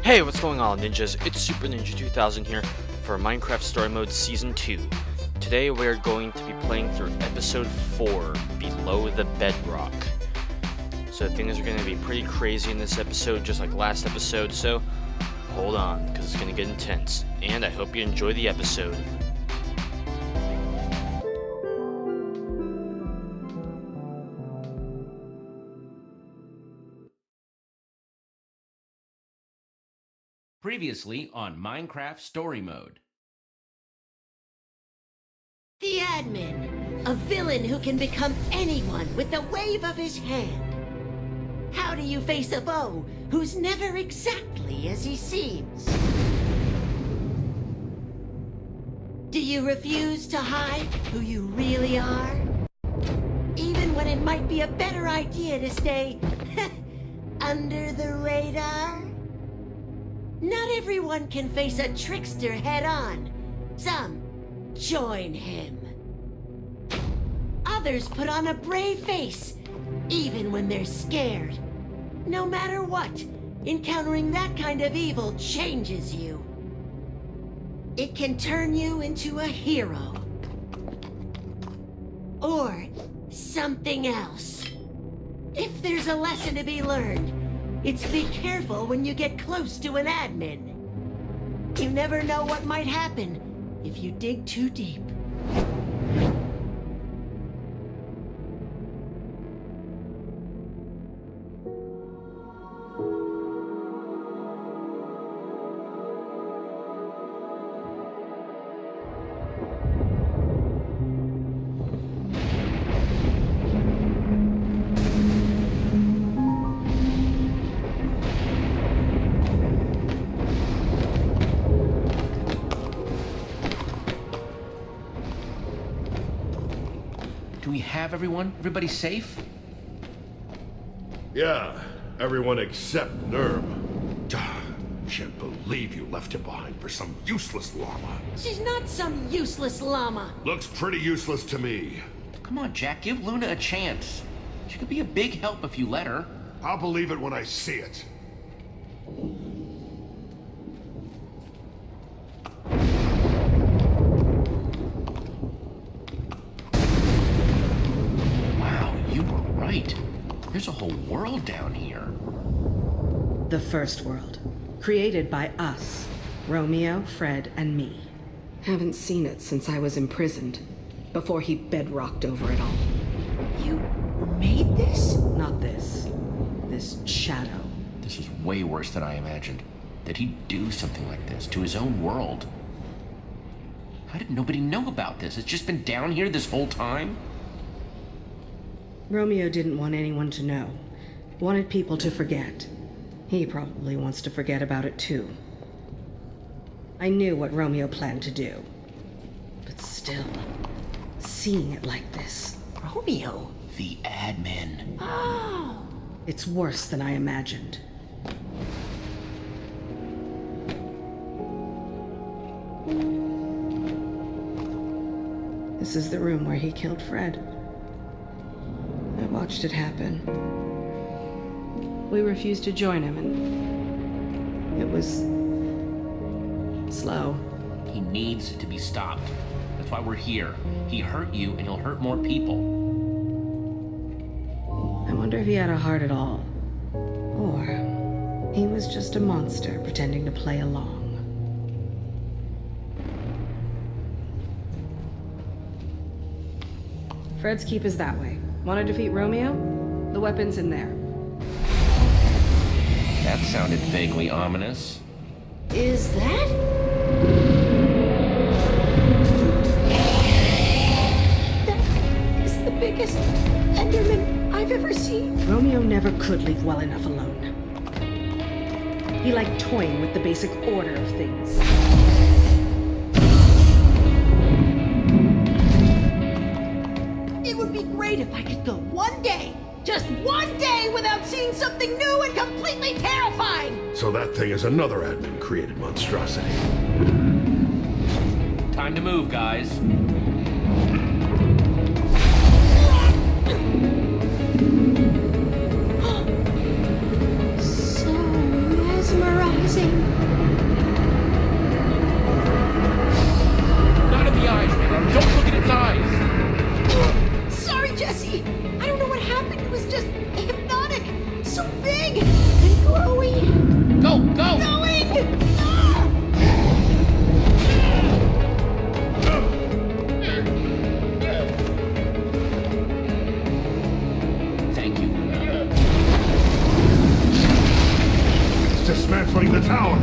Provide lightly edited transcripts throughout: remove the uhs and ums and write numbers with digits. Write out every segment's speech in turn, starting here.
Hey, what's going on, ninjas? It's Super Ninja 2000 here for Minecraft Story Mode Season 2. Today we're going to be playing through Episode 4, Below the Bedrock. So things are going to be pretty crazy in this episode, just like last episode, so hold on, because it's going to get intense. And I hope you enjoy the episode. Previously on Minecraft Story Mode. The admin, a villain who can become anyone with the wave of his hand. How do you face a foe who's never exactly as he seems? Do you refuse to hide who you really are? Even when it might be a better idea to stay under the radar? Not everyone can face a trickster head-on. Some join him. Others put on a brave face, even when they're scared. No matter what, encountering that kind of evil changes you. It can turn you into a hero. Or something else. If there's a lesson to be learned, it's be careful when you get close to an admin. You never know what might happen if you dig too deep. Do we have everyone? Everybody safe? Yeah, everyone except Nerm. Can't believe you left him behind for some useless llama. She's not some useless llama. Looks pretty useless to me. Come on, Jack, give Luna a chance. She could be a big help if you let her. I'll believe it when I see it. Wow, you were right. There's a whole world down here. The first world, created by us, Romeo, Fred, and me. Haven't seen it since I was imprisoned, before he bedrocked over it all. You made this? Not this. This shadow. This is way worse than I imagined. Did he do something like this to his own world? How did nobody know about this? It's just been down here this whole time? Romeo didn't want anyone to know. Wanted people to forget. He probably wants to forget about it too. I knew what Romeo planned to do. But still, seeing it like this... Romeo? The admin. Oh! It's worse than I imagined. This is the room where he killed Fred. I watched it happen. We refused to join him, and it was slow. He needs to be stopped. That's why we're here. He hurt you, and he'll hurt more people. I wonder if he had a heart at all. Or he was just a monster pretending to play along. Fred's keep is that way. Want to defeat Romeo? The weapon's in there. That sounded vaguely ominous. Is that? That is the biggest Enderman I've ever seen. Romeo never could leave well enough alone. He liked toying with the basic order of things. It would be great if I could go one day, just one day, without seeing something new and completely terrifying! So that thing is another admin-created monstrosity. Time to move, guys. So mesmerizing. same. Not in the eyes, man. Don't look at its eyes. Sorry, Jesse. I don't know what happened. It was just hypnotic. So big and glowy. Go, go! Going! Thank you, Luna. It's dismantling the tower.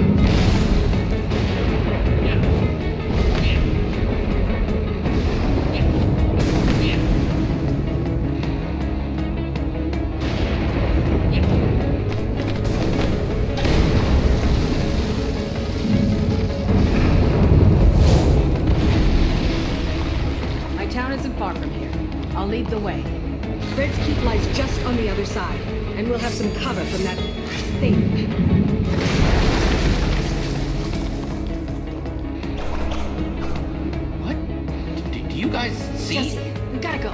My town isn't far from here. I'll lead the way. Fred's keep lies just on the other side, and we'll have some cover from that thing. What? Do you guys see? Jesse, we gotta go.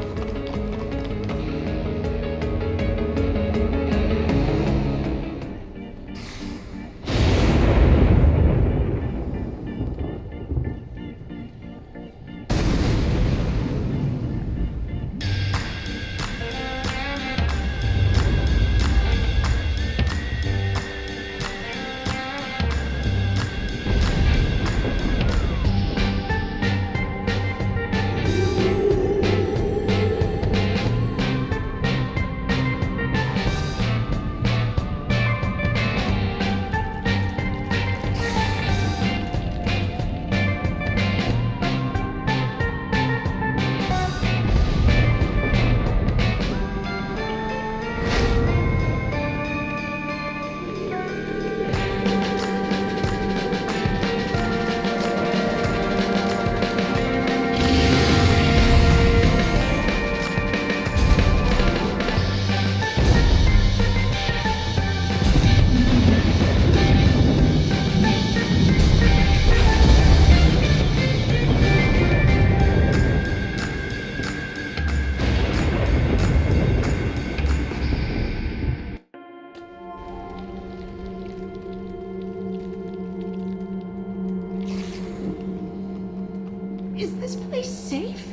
Is this place safe?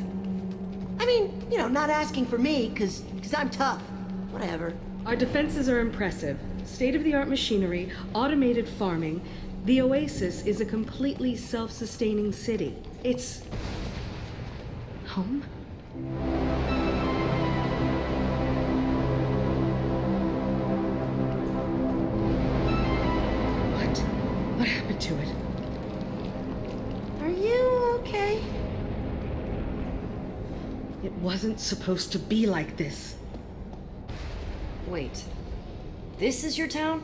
I mean, you know, not asking for me, cause I'm tough. Whatever. Our defenses are impressive. State-of-the-art machinery, automated farming. The Oasis is a completely self-sustaining city. It's... home? What happened to it? Are you okay? It wasn't supposed to be like this. Wait, this is your town?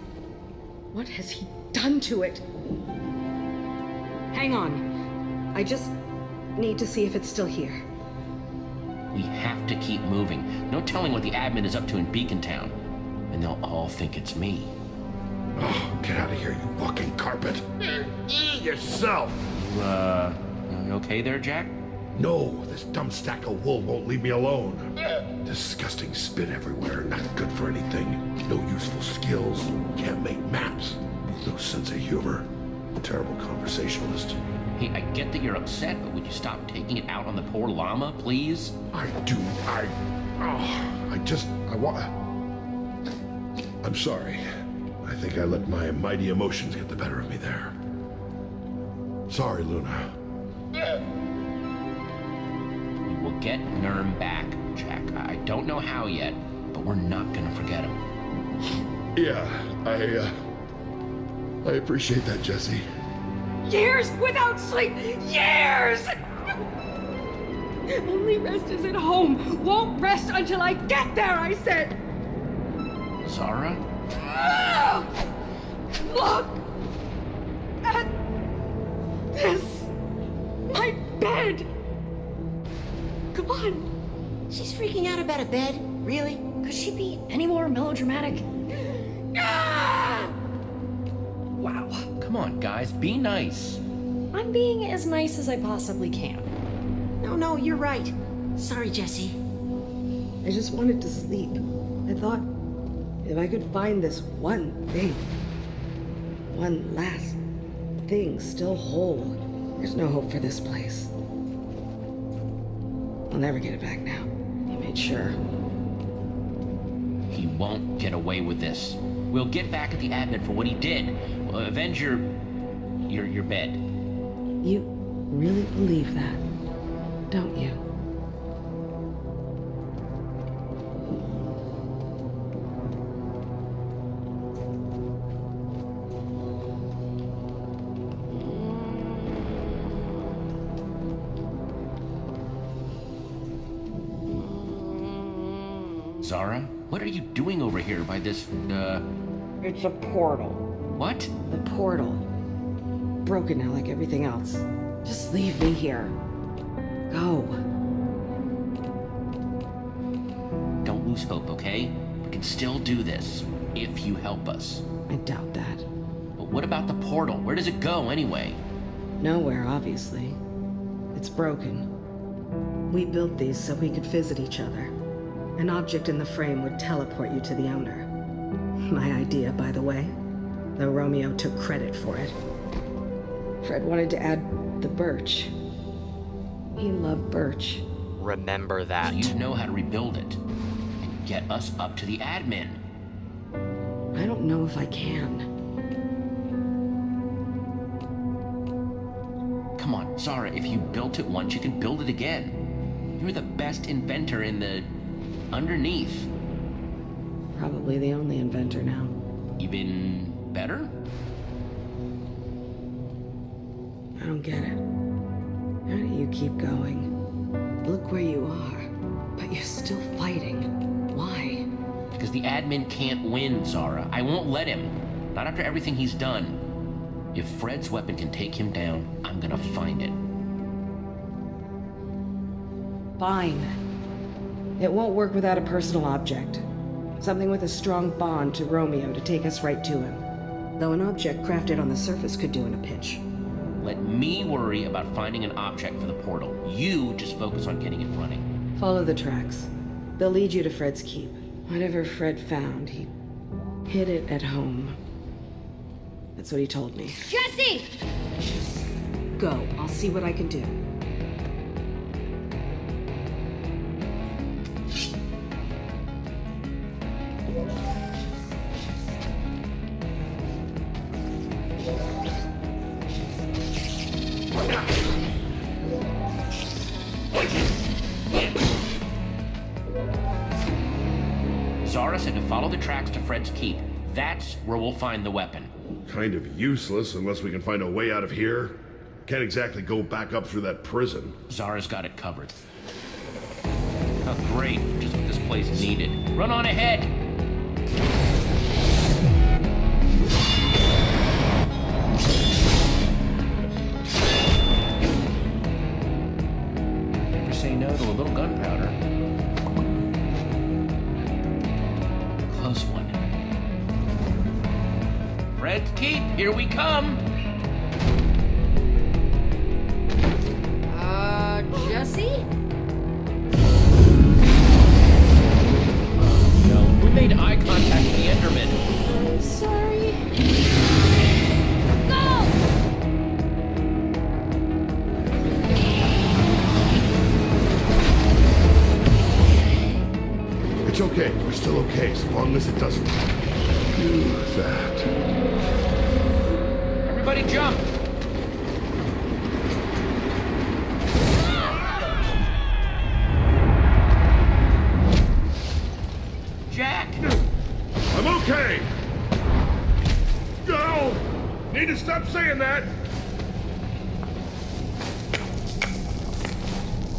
What has he done to it? Hang on. I just need to see if it's still here. We have to keep moving. No telling what the admin is up to in Beacon Town. And they'll all think it's me. Oh, get out of here, you walking carpet. Yourself. You okay there, Jack? No, this dumb stack of wool won't leave me alone. Disgusting spit everywhere, not good for anything. No useful skills, can't make maps. No sense of humor. Terrible conversationalist. Hey, I get that you're upset, but would you stop taking it out on the poor llama, please? I want... I'm sorry. I think I let my mighty emotions get the better of me there. Sorry, Luna. We will get Nurm back, Jack. I don't know how yet, but we're not gonna forget him. Yeah, I appreciate that, Jesse. Years without sleep! Years! Only rest is at home. Won't rest until I get there, I said! Zara? Look at this. My bed. Come on. She's freaking out about a bed? Really? Could she be any more melodramatic? Wow. Come on, guys. Be nice. I'm being as nice as I possibly can. No, you're right. Sorry, Jesse. I just wanted to sleep. I thought if I could find this one thing. one last thing still whole. There's no hope for this place. I'll never get it back now. He made sure. He won't get away with this. We'll get back at the admin for what he did. Avenge your bed. You really believe that, don't you? Zara, what are you doing over here by this, It's a portal. what? The portal. Broken now like everything else. Just leave me here. Go. Don't lose hope, okay? We can still do this, if you help us. I doubt that. But what about the portal? Where does it go, anyway? Nowhere, obviously. It's broken. We built these so we could visit each other. An object in the frame would teleport you to the owner. My idea, by the way. Though Romeo took credit for it. Fred wanted to add the birch. He loved birch. Remember that. So you know how to rebuild it. And get us up to the admin. I don't know if I can. Come on, Zara, if you built it once, you can build it again. You're the best inventor in the... underneath. Probably the only inventor now. Even better? I don't get it. How do you keep going? Look where you are, but you're still fighting. Why? Because the admin can't win, Zara. I won't let him. Not after everything he's done. If Fred's weapon can take him down, I'm gonna find it. Fine. It won't work without a personal object. Something with a strong bond to Romeo to take us right to him. Though an object crafted on the surface could do in a pinch. Let me worry about finding an object for the portal. You just focus on getting it running. Follow the tracks. They'll lead you to Fred's keep. Whatever Fred found, he hid it at home. That's what he told me. Jesse! Go. I'll see what I can do. Zara said to follow the tracks to Fred's keep. That's where we'll find the weapon. Kind of useless unless we can find a way out of here. Can't exactly go back up through that prison. Zara's got it covered. Oh, great. Just what this place needed. Run on ahead! Never say no to a little gunpowder. Close one. Fred's keep, here we come! Jesse? No, we made eye contact with the Enderman. I'm sorry. Go! It's okay. We're still okay, as long as it doesn't do that. Everybody jump! Jack! I'm okay! Go! Need to stop saying that!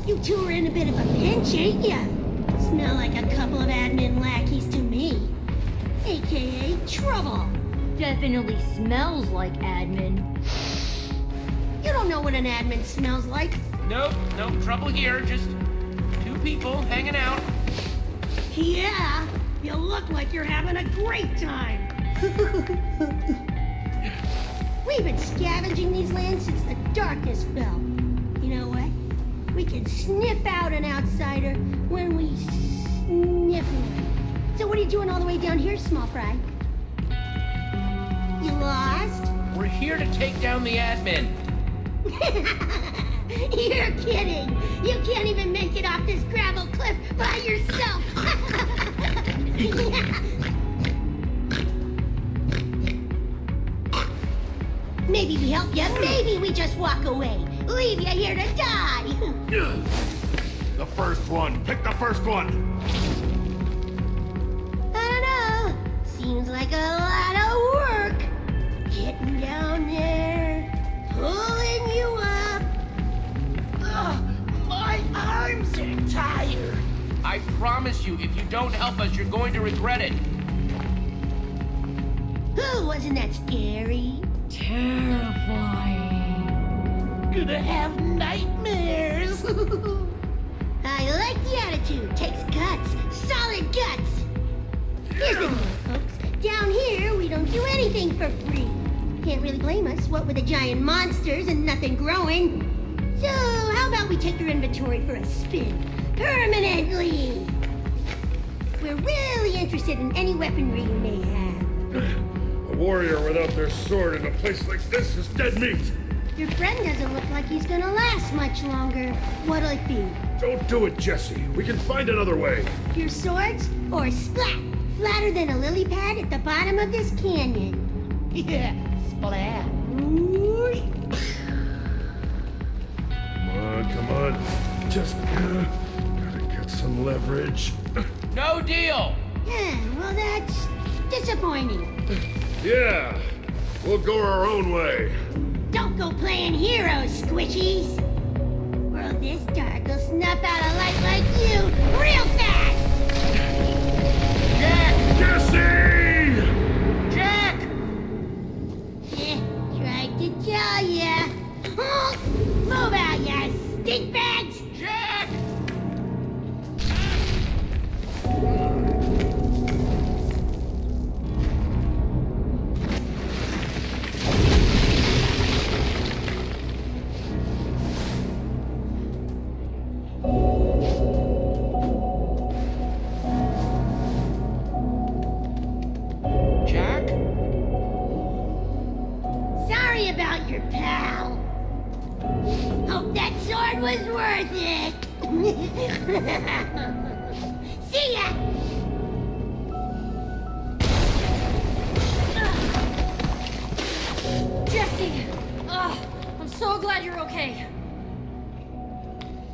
You two are in a bit of a pinch, ain't ya? Smell like a couple of admin lackeys to me. AKA trouble. Definitely smells like admin. You don't know what an admin smells like. Nope, no trouble here, just two people hanging out. Yeah, you look like you're having a great time. We've been scavenging these lands since the darkness fell. You know what? We can sniff out an outsider when we sniff one. So what are you doing all the way down here, small fry? You lost? here to take down the admin. You're kidding! You can't even make it off this gravel cliff by yourself! Maybe we help you, maybe we just walk away. Leave you here to die! The first one. Pick the first one. I don't know. Seems like a lot of work. Getting down there, pulling you up. Ugh, my arms are tired. I promise you, if you don't help us, you're going to regret it. Ooh, wasn't that scary? Terrifying. Gonna have nightmares. I like the attitude. Takes guts. Solid guts. Here's the deal, folks. Down here, we don't do anything for free. Can't really blame us, what with the giant monsters and nothing growing. So, how about we take your inventory for a spin? Permanently! We're really interested in any weaponry you may have. A warrior without their sword in a place like this is dead meat. Your friend doesn't look like he's gonna last much longer. What'll it be? Don't do it, Jesse. We can find another way. Your swords? Or splat? Flatter than a lily pad at the bottom of this canyon. Yeah, splat. Come on. Just gotta get some leverage. No deal! Yeah, well that's disappointing. Yeah, we'll go our own way. Don't go playing heroes, squishies. World this dark will snuff out a light like you real fast. Jack! Jesse! Jack! Tried to tell ya. Move out, ya stink bags! Jack! Jack? Sorry about your pal. Hope that sword was worth it. See ya! Jesse! Ugh, I'm so glad you're okay.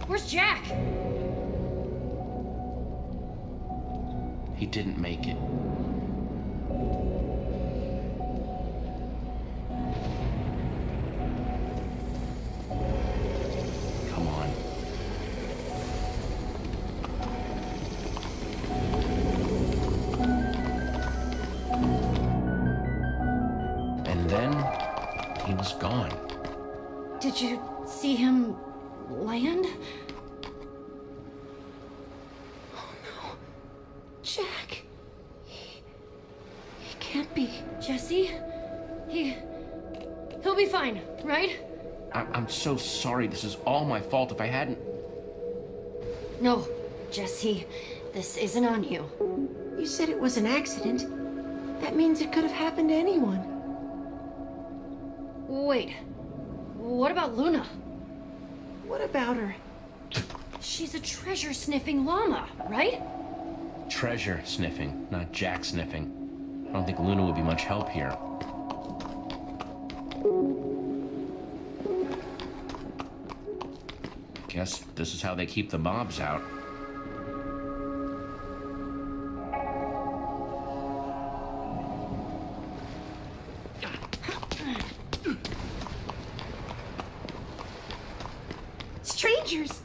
Where's Jack? He didn't make it. Come on. And then he was gone. Did you see him land? Oh no. Jack. He can't be. Jesse? He'll be fine, right? I'm so sorry. This is all my fault. If I hadn't... No, Jesse. This isn't on you. You said it was an accident. That means it could have happened to anyone. Wait. What about Luna? What about her? She's a treasure-sniffing llama, right? Treasure sniffing, not Jack sniffing. I don't think Luna would be much help here. Guess this is how they keep the mobs out. Strangers!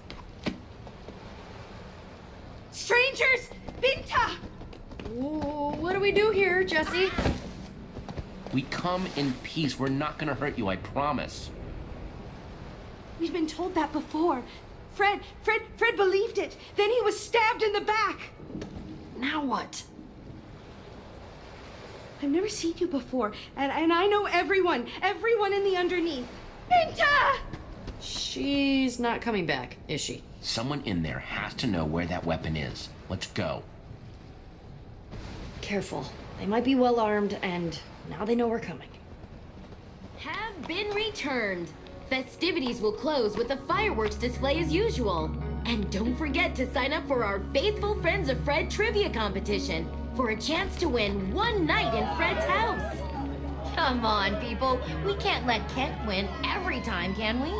Strangers! Binta! What do we do here, Jesse? We come in peace. We're not gonna hurt you, I promise. We've been told that before. Fred believed it. Then he was stabbed in the back. Now what? I've never seen you before, and I know everyone in the underneath. Binta! She's not coming back, is she? Someone in there has to know where that weapon is. Let's go. Careful. They might be well armed, and now they know we're coming. Have been returned. Festivities will close with a fireworks display as usual. And don't forget to sign up for our Faithful Friends of Fred trivia competition for a chance to win one night in Fred's house. Come on, people. We can't let Kent win every time, can we?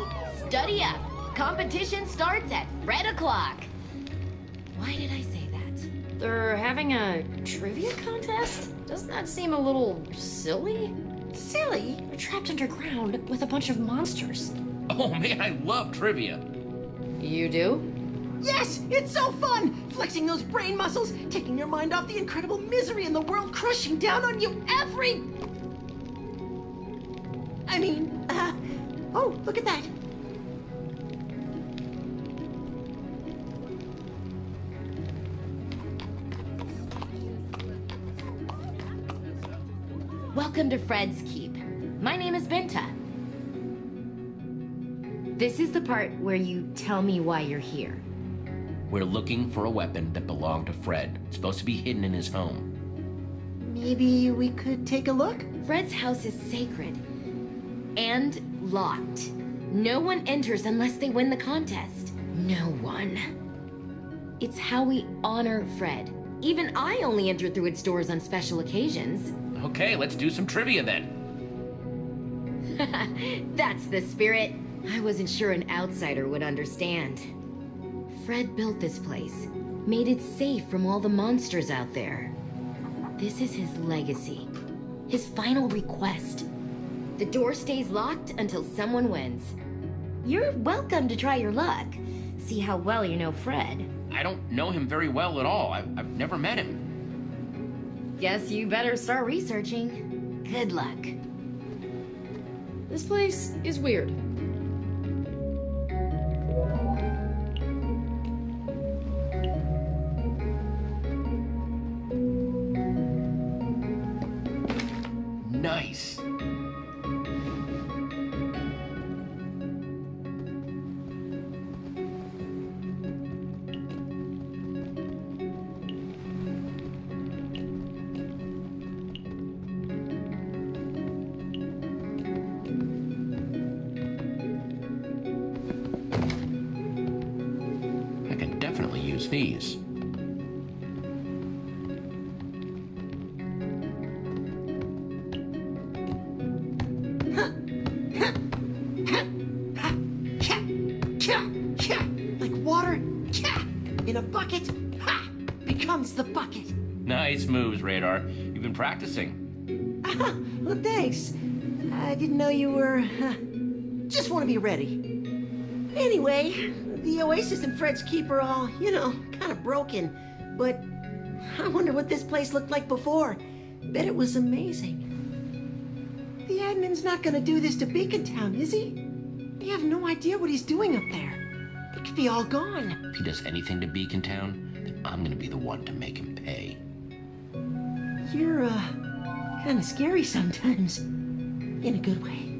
Study up. Competition starts at Fred o'clock. Why did I say that? They're having a trivia contest? Doesn't that seem a little silly? Silly? We're trapped underground with a bunch of monsters. Oh man, I love trivia. You do? Yes, it's so fun! Flexing those brain muscles, taking your mind off the incredible misery in the world crushing down on you every... oh, look at that. Welcome to Fred's Keep. My name is Binta. This is the part where you tell me why you're here. We're looking for a weapon that belonged to Fred. It's supposed to be hidden in his home. Maybe we could take a look? Fred's house is sacred and locked. No one enters unless they win the contest. No one. It's how we honor Fred. Even I only enter through its doors on special occasions. Okay, let's do some trivia then. That's the spirit. I wasn't sure an outsider would understand. Fred built this place, made it safe from all the monsters out there. This is his legacy, his final request. The door stays locked until someone wins. You're welcome to try your luck. See how well you know Fred. I don't know him very well at all. I've never met him. Guess you better start researching. Good luck. This place is weird. Nice. I can definitely use these. Like water, in a bucket, becomes the bucket. Nice moves, Radar. You've been practicing. Well, thanks. I didn't know you were... just want to be ready. Anyway, the Oasis and Fred's Keep are all, kind of broken. But I wonder what this place looked like before. Bet it was amazing. The admin's not gonna do this to Beacon Town, is he? We have no idea what he's doing up there. It could be all gone. If he does anything to Beacon Town, then I'm gonna be the one to make him pay. You're, kind of scary sometimes. In a good way.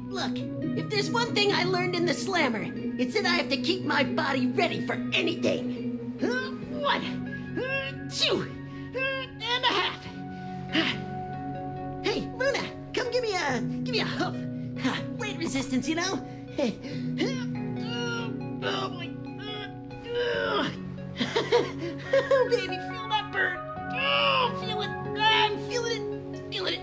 Look, if there's one thing I learned in the Slammer, it's that I have to keep my body ready for anything. 1, 2, and a half. Hey, Luna, come give me a hoof. Weight resistance, you know? Hey. Oh, boy. Oh, baby, feel that burn. Oh, feel it. I'm feeling it. Feeling it.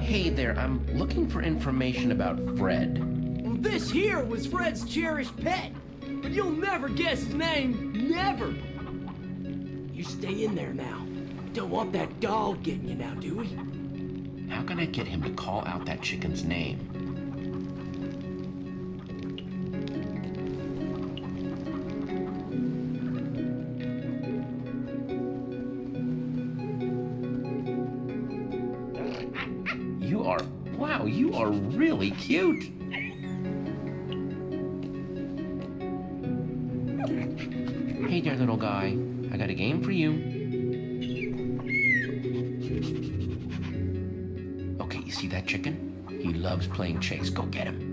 Hey there, I'm looking for information about Fred. Well, this here was Fred's cherished pet, but you'll never guess his name. Never. You stay in there now. Don't want that dog getting you now, do we? How can I get him to call out that chicken's name? Wow, you are really cute. Hey there, little guy. I got a game for you. Okay, you see that chicken? He loves playing chase. Go get him.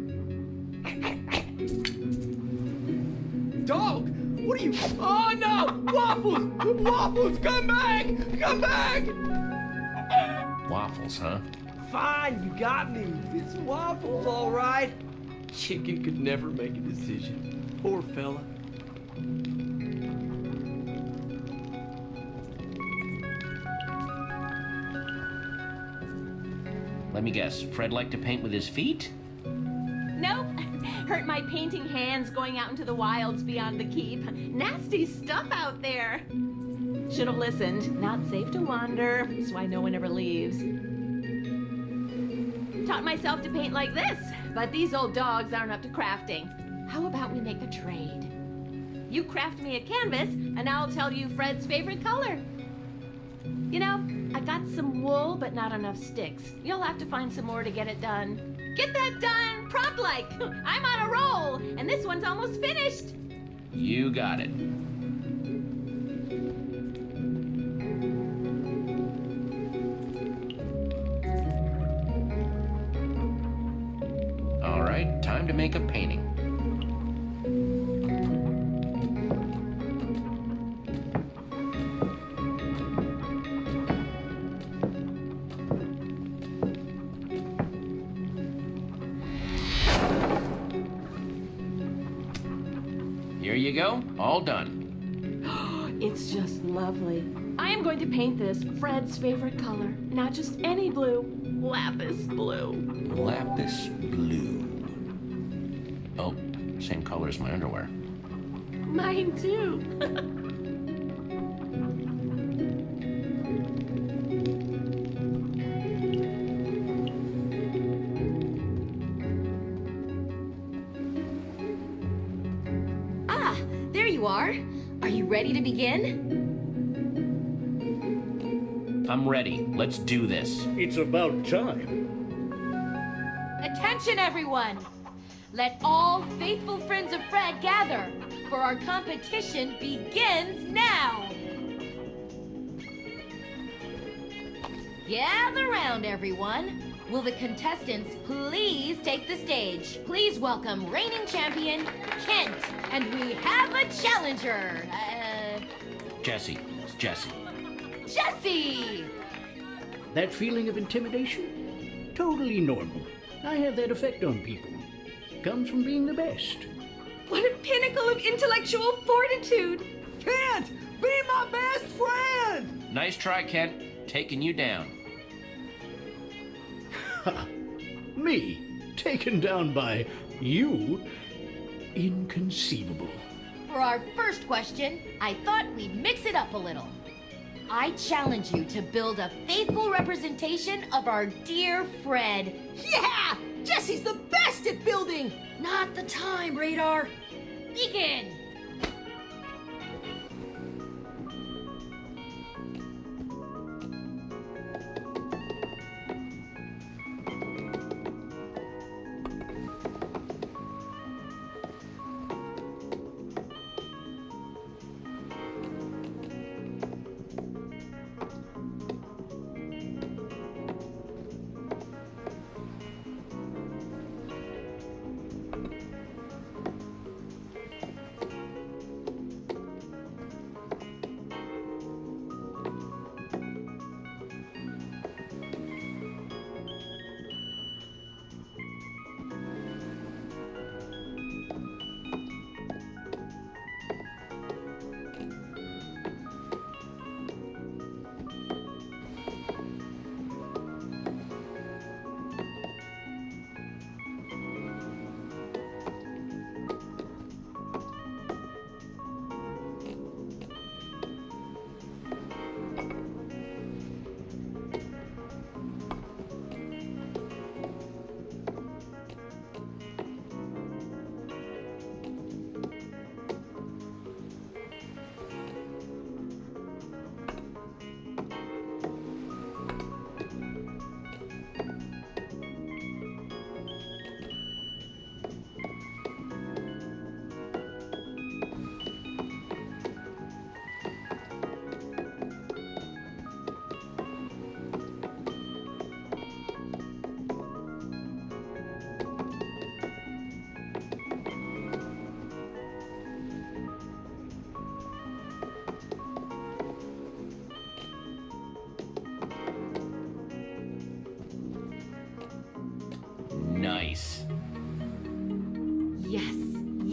dog! What are you... Oh, no! Waffles! Waffles, come back! Come back! Waffles, huh? Fine, you got me. It's Waffles, all right. Chicken could never make a decision. Poor fella. Let me guess, Fred liked to paint with his feet? Nope. Hurt my painting hands going out into the wilds beyond the keep. Nasty stuff out there. Should have listened. Not safe to wander. That's why no one ever leaves. Taught myself to paint like this, but these old dogs aren't up to crafting. How about we make a trade? You craft me a canvas, and I'll tell you Fred's favorite color. You know, I got some wool, but not enough sticks. You'll have to find some more to get it done. Get that done, prompt-like. I'm on a roll, and this one's almost finished. You got it. All right, time to make a painting. Here you go, all done. It's just lovely. I am going to paint this Fred's favorite color. Not just any blue, lapis blue. Lapis blue. Oh, same color as my underwear. Mine too. Ah, there you are. Are you ready to begin? I'm ready. Let's do this. It's about time. Attention, everyone! Let all faithful friends of Fred gather, for our competition begins now! Gather round, everyone. Will the contestants please take the stage? Please welcome reigning champion, Kent. And we have a challenger. Jesse. It's Jesse. Jesse! That feeling of intimidation? Totally normal. I have that effect on people. Comes from being the best. What a pinnacle of intellectual fortitude! Kent, be my best friend! Nice try, Kent. Taking you down. Me? Taken down by you? Inconceivable. For our first question, I thought we'd mix it up a little. I challenge you to build a faithful representation of our dear Fred. Yeah! Jesse's the best at building! Not the time, Radar. Begin!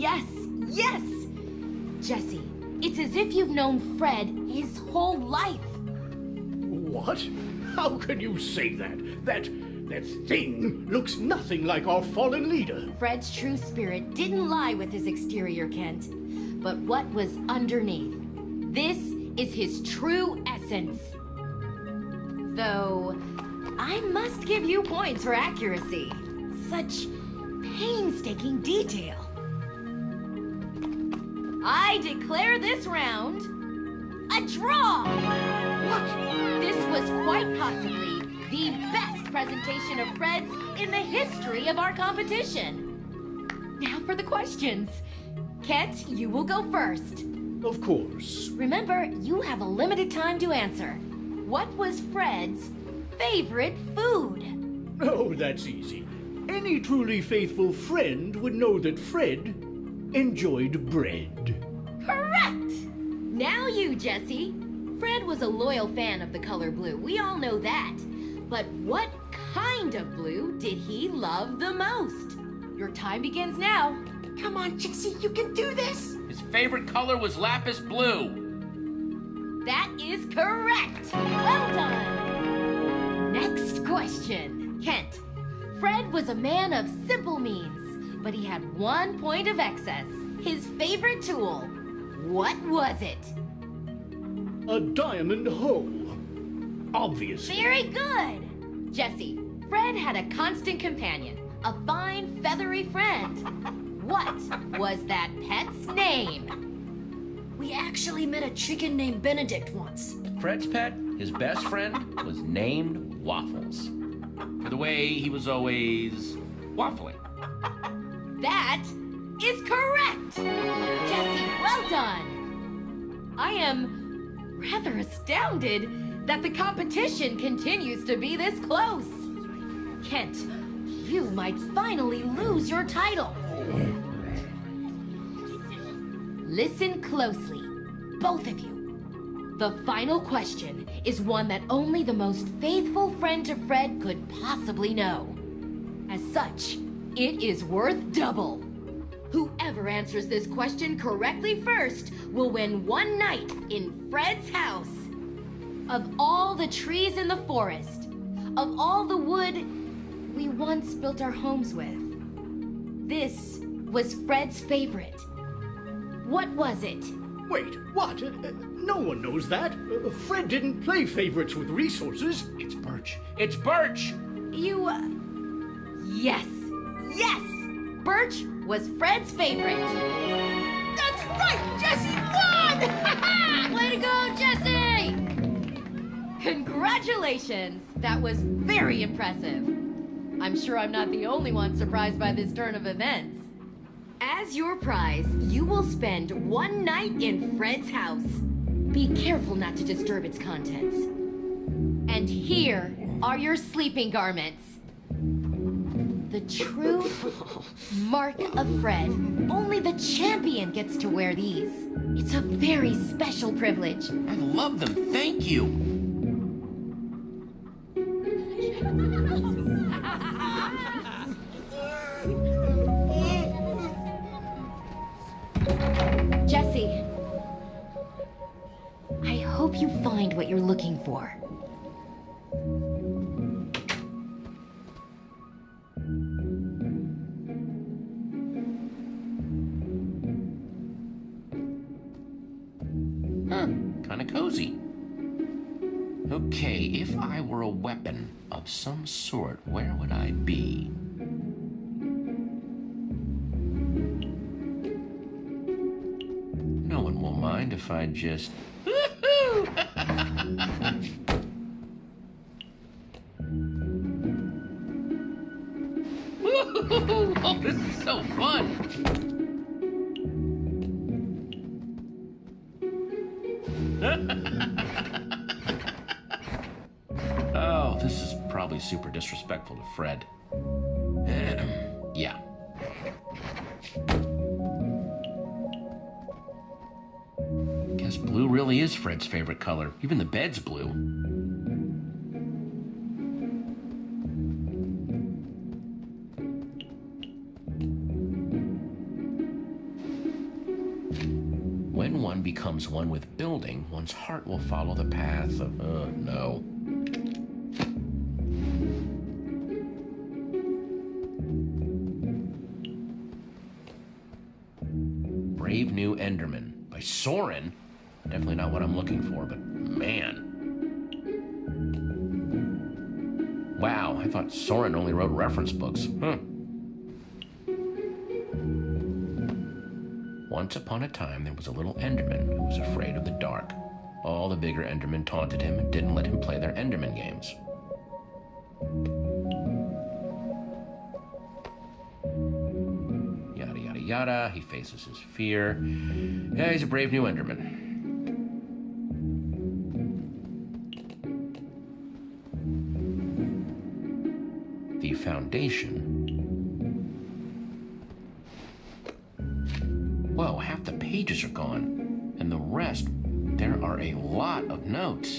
Yes, yes! Jesse, it's as if you've known Fred his whole life. What? How can you say that? That thing looks nothing like our fallen leader. Fred's true spirit didn't lie with his exterior, Kent, but what was underneath. This is his true essence. Though, I must give you points for accuracy. Such painstaking detail. I declare this round a draw! What? This was quite possibly the best presentation of Fred's in the history of our competition. Now for the questions. Kent, you will go first. Of course. Remember, you have a limited time to answer. What was Fred's favorite food? Oh, that's easy. Any truly faithful friend would know that Fred enjoyed bread. Correct! Now you, Jesse. Fred was a loyal fan of the color blue. We all know that. But what kind of blue did he love the most? Your time begins now. Come on, Jesse, you can do this! His favorite color was lapis blue. That is correct! Well done! Next question. Kent. Fred was a man of simple means, but he had 1 point of excess. His favorite tool. What was it? A diamond hoe. Obviously. Very good! Jesse, Fred had a constant companion, a fine, feathery friend. What was that pet's name? We actually met a chicken named Benedict once. Fred's pet, his best friend, was named Waffles. For the way he was always waffling. That is correct! Jesse, well done! I am rather astounded that the competition continues to be this close. Kent, you might finally lose your title. Listen closely, both of you. The final question is one that only the most faithful friend to Fred could possibly know. As such, it is worth double. Whoever answers this question correctly first will win one night in Fred's house. Of all the trees in the forest, of all the wood we once built our homes with, this was Fred's favorite. What was it? Wait, what? No one knows that. Fred didn't play favorites with resources. It's birch. It's birch! You, yes, yes! Birch was Fred's favorite. That's right! Jesse won! Way to go, Jesse! Congratulations! That was very impressive. I'm sure I'm not the only one surprised by this turn of events. As your prize, you will spend one night in Fred's house. Be careful not to disturb its contents. And here are your sleeping garments. The true mark of Fred. Only the champion gets to wear these. It's a very special privilege. I love them, thank you. Jesse, I hope you find what you're looking for. Huh, kinda cozy. Okay, if I were a weapon of some sort, where would I be? No one will mind if I just... Oh, this is so fun! Oh, this is probably super disrespectful to Fred. Yeah. Guess blue really is Fred's favorite color. Even the bed's blue. when one becomes one with building, one's heart will follow the path of, no. Brave New Enderman by Soren. Definitely not what I'm looking for, but man. Wow, I thought Soren only wrote reference books. Once upon a time, there was a little Enderman who was afraid of the dark. All the bigger Endermen taunted him and didn't let him play their Enderman games. Yada, yada, yada. He faces his fear. Yeah, he's a brave new Enderman. The Foundation. Whoa, half the pages are gone. And the rest, there are a lot of notes.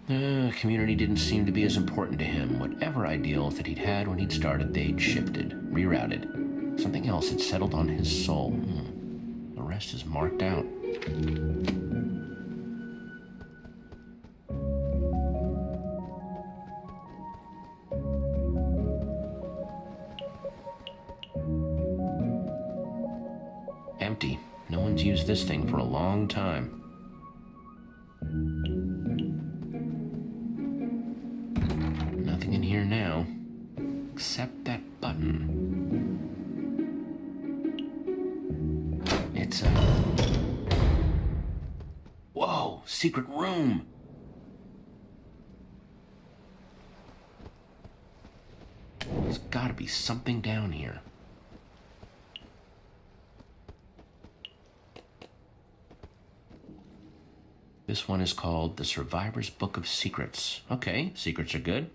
The community didn't seem to be as important to him. Whatever ideals that he'd had when he'd started, they'd shifted, rerouted. Something else had settled on his soul. The rest is marked out. Empty. No one's used this thing for a long time. Nothing in here now, except that button. It's a... Whoa, secret room. There's gotta be something down here. This one is called The Survivor's Book of Secrets. Okay, secrets are good.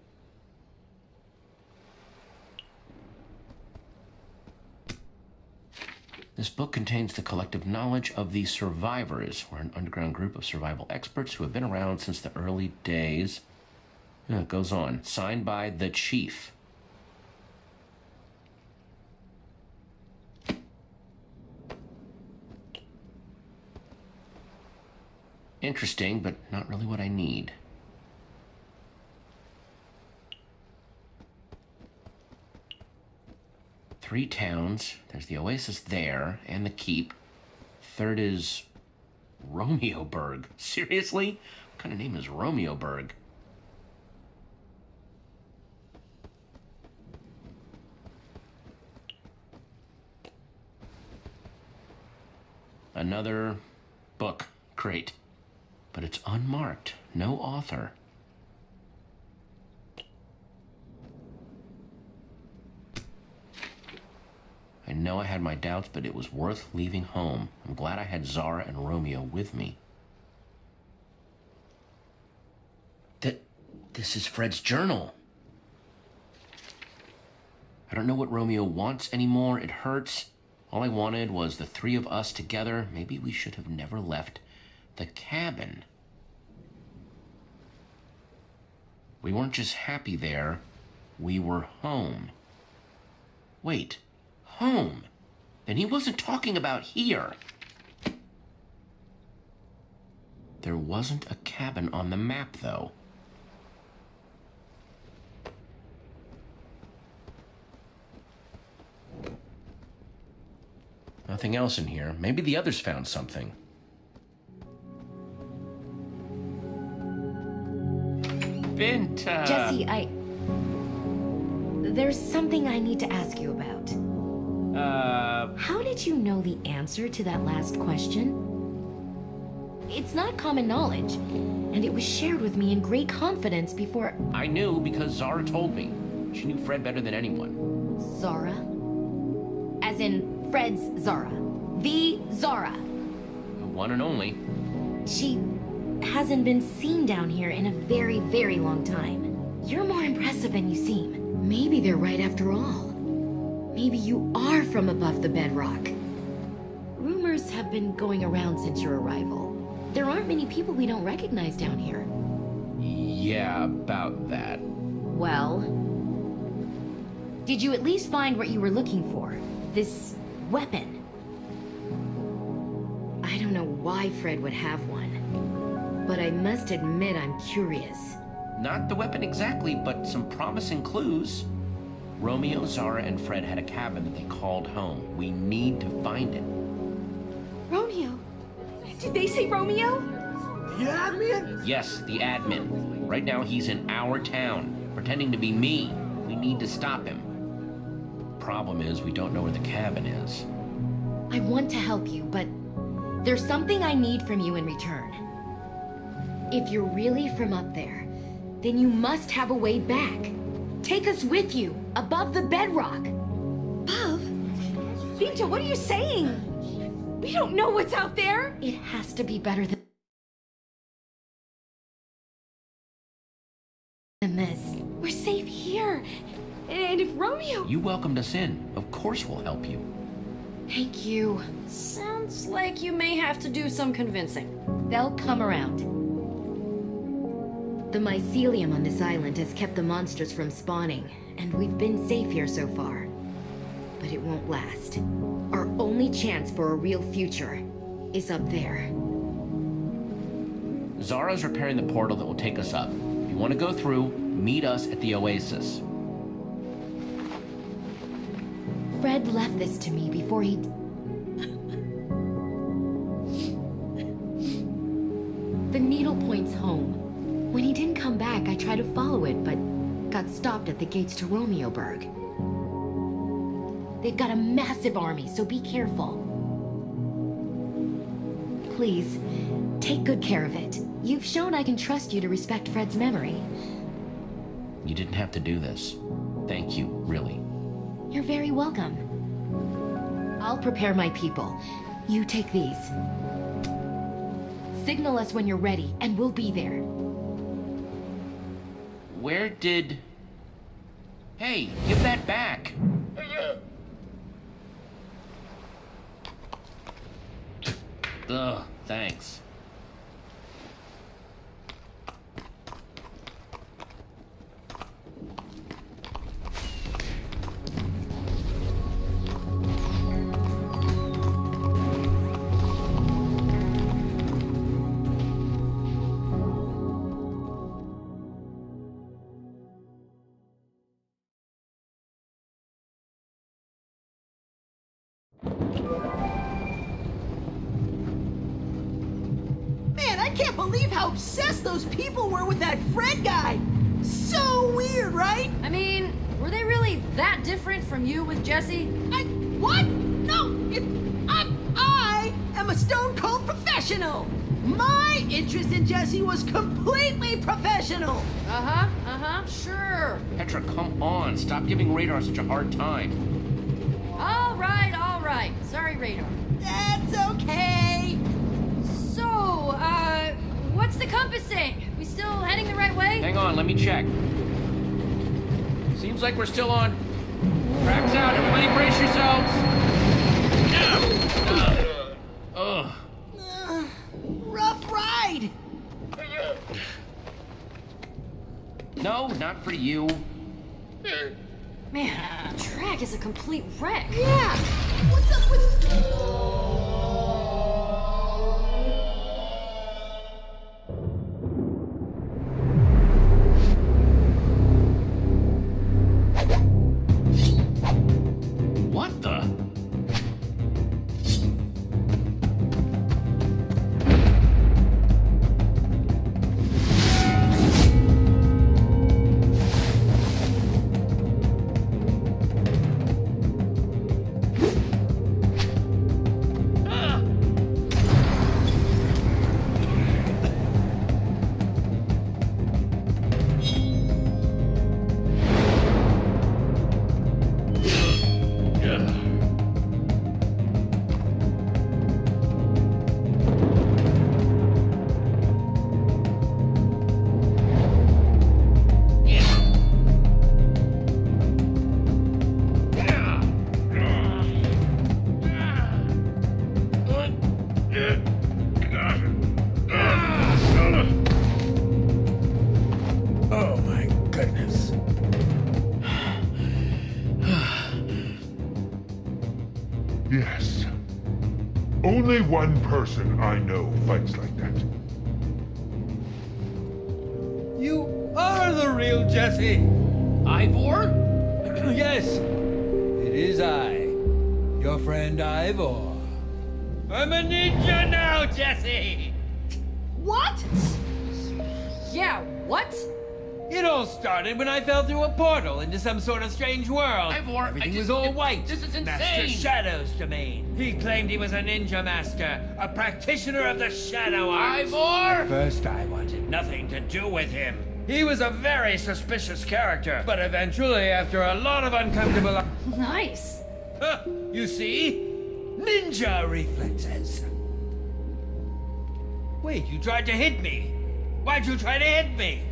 This book contains the collective knowledge of the survivors. We're an underground group of survival experts who have been around since the early days. It goes on. Signed by the Chief. Interesting, but not really what I need. Three towns. There's the Oasis there, and the Keep. Third is Romeoburg. Seriously? What kind of name is Romeoburg? Another book. Great. But it's unmarked. No author. I know I had my doubts, but it was worth leaving home. I'm glad I had Zara and Romeo with me. This is Fred's journal. I don't know what Romeo wants anymore. It hurts. All I wanted was the three of us together. Maybe we should have never left the cabin. We weren't just happy there. We were home. Wait. Home? Then he wasn't talking about here. There wasn't a cabin on the map, though. Nothing else in here. Maybe the others found something. Binta! Jesse, there's something I need to ask you about. How did you know the answer to that last question? It's not common knowledge, and it was shared with me in great confidence before... I knew because Zara told me. She knew Fred better than anyone. Zara? As in Fred's Zara. The Zara. The one and only. She hasn't been seen down here in a very, very long time. You're more impressive than you seem. Maybe they're right after all. Maybe you are from above the bedrock. Rumors have been going around since your arrival. There aren't many people we don't recognize down here. Yeah, about that. Well, Did you at least find what you were looking for? This weapon? I don't know why Fred would have one, but I must admit I'm curious. Not the weapon exactly, but some promising clues. Romeo, Zara, and Fred had a cabin that they called home. We need to find it. Romeo? Did they say Romeo? The admin? Yes, the admin. Right now he's in our town, pretending to be me. We need to stop him. Problem is, we don't know where the cabin is. I want to help you, but there's something I need from you in return. If you're really from up there, then you must have a way back. Take us with you, above the bedrock. Above? Binta, what are you saying? We don't know what's out there. It has to be better than this. We're safe here. And if Romeo... You welcomed us in. Of course we'll help you. Thank you. Sounds like you may have to do some convincing. They'll come around. The mycelium on this island has kept the monsters from spawning, and we've been safe here so far. But it won't last. Our only chance for a real future is up there. Zara's repairing the portal that will take us up. If you want to go through, meet us at the Oasis. Fred left this to me before he... The needle points home. When he didn't come back, I tried to follow it, but got stopped at the gates to Romeoburg. They've got a massive army, so be careful. Please, take good care of it. You've shown I can trust you to respect Fred's memory. You didn't have to do this. Thank you, really. You're very welcome. I'll prepare my people. You take these. Signal us when you're ready, and we'll be there. Where did... Hey, give that back! Ugh, thanks. Man, I can't believe how obsessed those people were with that Fred guy. So weird, right? I mean, were they really that different from you with Jesse? What? No, I am a stone cold professional. My interest in Jesse was completely professional. Sure. Petra, come on. Stop giving Radar such a hard time. All right. Sorry, Radar. That's okay. So, what's the compass saying? We still heading the right way? Hang on, let me check. Seems like we're still on. Tracks out, everybody brace yourselves! Ugh. Rough ride. No, not for you. Man, the track is a complete wreck. Yeah. What's up with... What the? Only one person I know fights like that. You are the real Jesse! Ivor? Yes, it is I, your friend Ivor. I'm a ninja now, Jesse! What? Yeah, what? It all started when I fell through a portal into some sort of strange world. Ivor, Everything was all white. This is Master insane. Shadow's domain. He claimed he was a ninja master, a practitioner of the shadow arts. Ivor! First, I wanted nothing to do with him. He was a very suspicious character, but eventually, after a lot of uncomfortable... Nice. Huh, you see? Ninja reflexes. Wait, you tried to hit me. Why'd you try to hit me?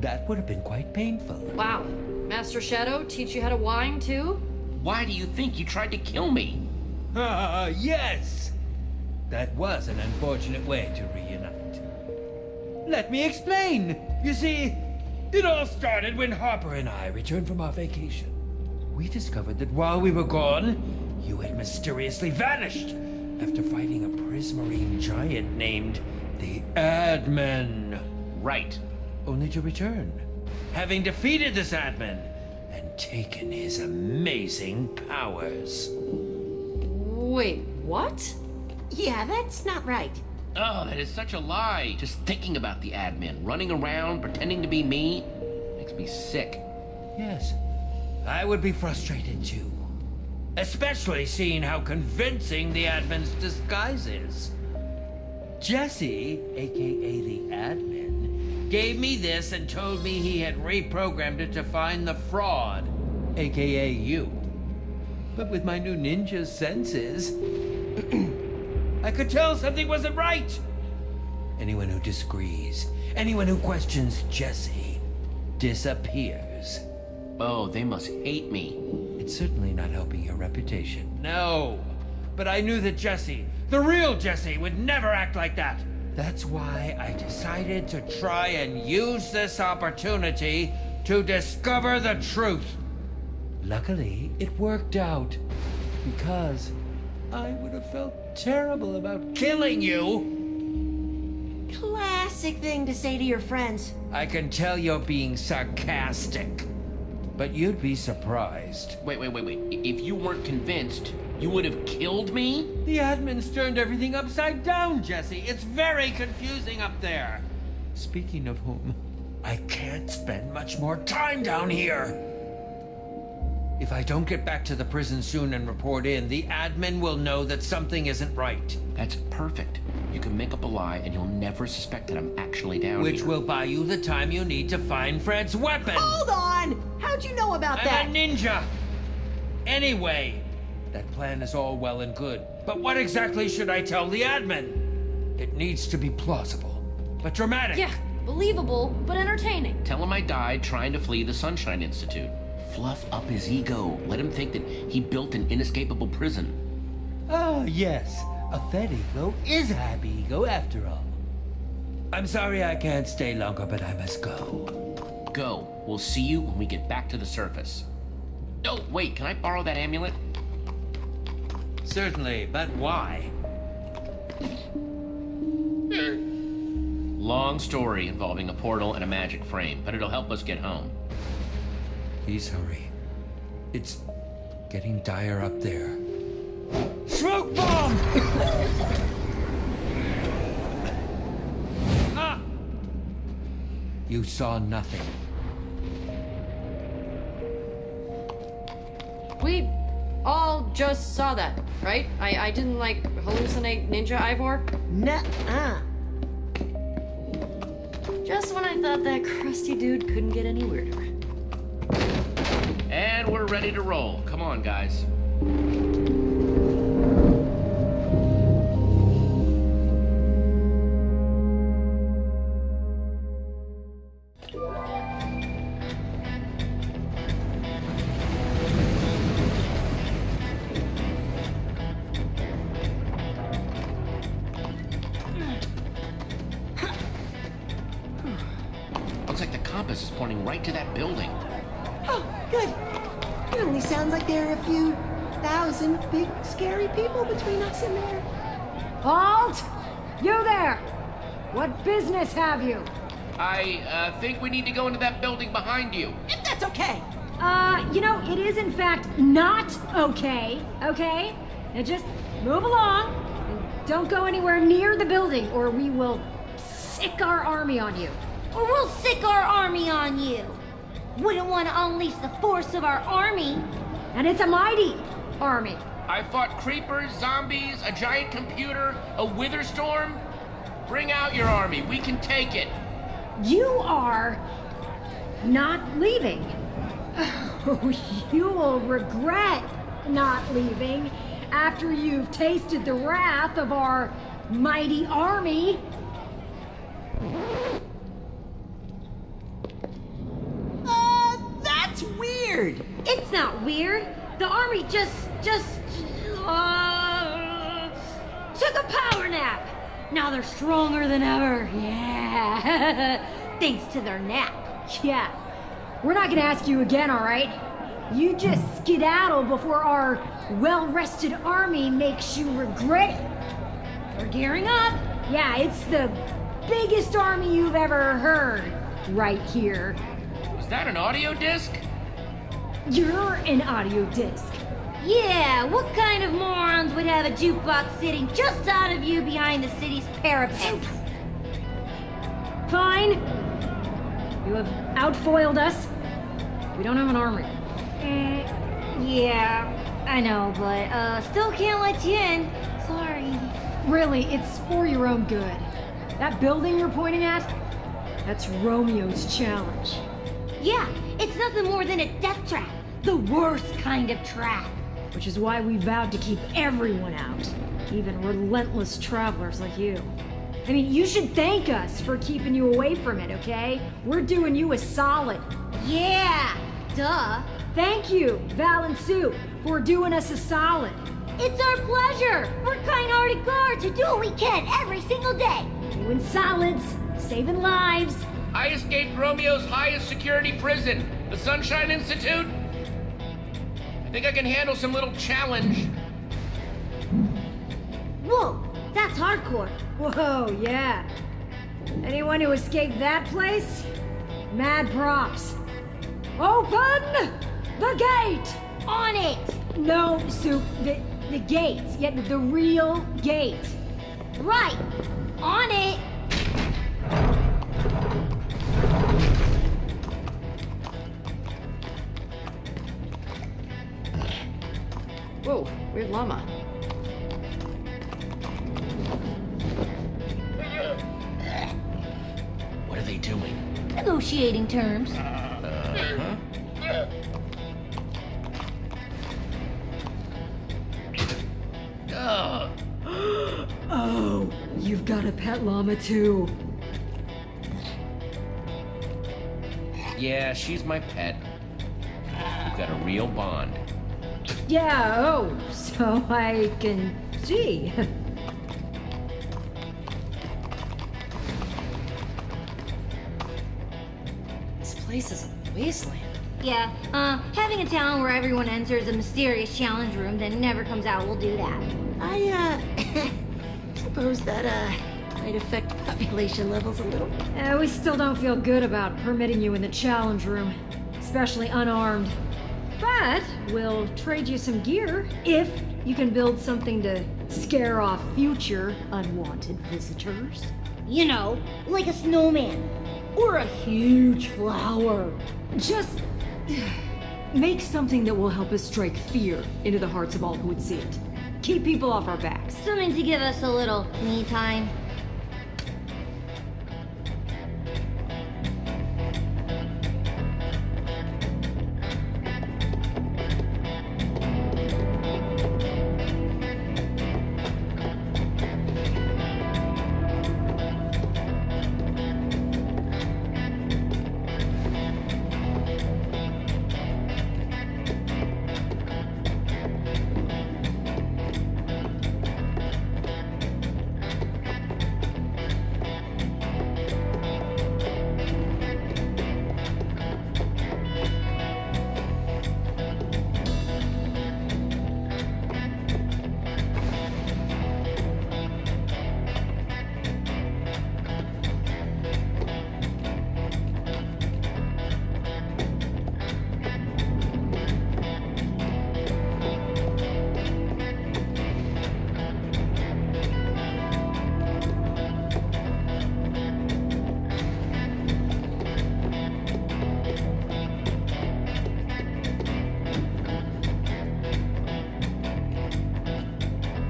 That would have been quite painful. Wow. Master Shadow teach you how to whine too? Why do you think you tried to kill me? Yes! That was an unfortunate way to reunite. Let me explain. You see, it all started when Harper and I returned from our vacation. We discovered that while we were gone, you had mysteriously vanished after fighting a prismarine giant named the Admin. Right. Only to return, having defeated this admin and taken his amazing powers. Wait, what? Yeah, that's not right. Oh, that is such a lie. Just thinking about the admin, running around, pretending to be me, makes me sick. Yes, I would be frustrated too. Especially seeing how convincing the admin's disguise is. Jesse, aka the admin, gave me this and told me he had reprogrammed it to find the fraud, aka you. But with my new ninja senses, I could tell something wasn't right. Anyone who disagrees, anyone who questions Jesse, disappears. Oh, they must hate me. It's certainly not helping your reputation. No, but I knew that Jesse, the real Jesse, would never act like that. That's why I decided to try and use this opportunity to discover the truth. Luckily, it worked out, because I would have felt terrible about killing you. Classic thing to say to your friends. I can tell you're being sarcastic, but you'd be surprised. Wait. If you weren't convinced, you would have killed me? The admin's turned everything upside down, Jesse. It's very confusing up there. Speaking of whom, I can't spend much more time down here. If I don't get back to the prison soon and report in, the admin will know that something isn't right. That's perfect. You can make up a lie and you'll never suspect that I'm actually down Which here. will buy you the time you need to find Fred's weapon. Hold on! How'd you know about that? I'm a ninja. Anyway, that plan is all well and good. But what exactly should I tell the admin? It needs to be plausible, but dramatic. Yeah, believable, but entertaining. Tell him I died trying to flee the Sunshine Institute. Fluff up his ego. Let him think that he built an inescapable prison. Ah, yes. A fed ego is a happy ego after all. I'm sorry I can't stay longer, but I must go. Go. We'll see you when we get back to the surface. Oh, wait, can I borrow that amulet? Certainly, but why? Long story involving a portal and a magic frame, but it'll help us get home. Please hurry. It's getting dire up there. Smoke bomb! Ah! You saw nothing. We all just saw that, right? I didn't, like, hallucinate Ninja Ivor? Nuh-uh. Just when I thought that crusty dude couldn't get any weirder. And we're ready to roll. Come on, guys. Looks like the compass is pointing right to that building. Oh, good. It only sounds like there are a few thousand big, scary people between us and there. Halt! You there! What business have you? I think we need to go into that building behind you. If that's okay. It is in fact not okay, okay? Now just move along and don't go anywhere near the building or we will sick our army on you. Or we'll sick our army on you. Wouldn't want to unleash the force of our army. And it's a mighty army. I fought creepers, zombies, a giant computer, a wither storm. Bring out your army. We can take it. You are not leaving. Oh, you will regret not leaving after you've tasted the wrath of our mighty army. That's weird. It's not weird. The army just took a power nap. Now they're stronger than ever. Yeah. Thanks to their nap. Yeah. We're not gonna ask you again, all right? You just skedaddle before our well-rested army makes you regret it. We're gearing up. Yeah, it's the biggest army you've ever heard right here. Was that an audio disc? You're an audio disc. Yeah, what kind of morons would have a jukebox sitting just out of view behind the city's parapet? Fine. You have outfoiled us. We don't have an army. Yeah, I know, but still can't let you in. Sorry. Really, it's for your own good. That building you're pointing at, that's Romeo's challenge. Yeah, it's nothing more than a death trap. The worst kind of trap. Which is why we vowed to keep everyone out. Even relentless travelers like you. I mean, you should thank us for keeping you away from it, okay? We're doing you a solid. Yeah, duh. Thank you, Val and Sue, for doing us a solid. It's our pleasure. We're kind-hearted guards who do what we can every single day. Doing solids, saving lives. I escaped Romeo's highest security prison, the Sunshine Institute. I think I can handle some little challenge. Whoa, that's hardcore. Whoa, yeah. Anyone who escaped that place? Mad props. Open the gate! On it! No, Soup, the gate. Yeah, the real gate. Right, on it! Whoa, weird llama. What are they doing? Negotiating terms. Oh, you've got a pet llama too. Yeah, she's my pet. We've got a real bond. Yeah, oh, so I can see. This place is a wasteland. Yeah, having a town where everyone enters a mysterious challenge room then never comes out will do that. I, suppose that, might affect population levels a little. We still don't feel good about permitting you in the challenge room, especially unarmed. But we'll trade you some gear if you can build something to scare off future unwanted visitors. You know, like a snowman. Or a huge flower. Just make something that will help us strike fear into the hearts of all who would see it. Keep people off our backs. Something to give us a little me time.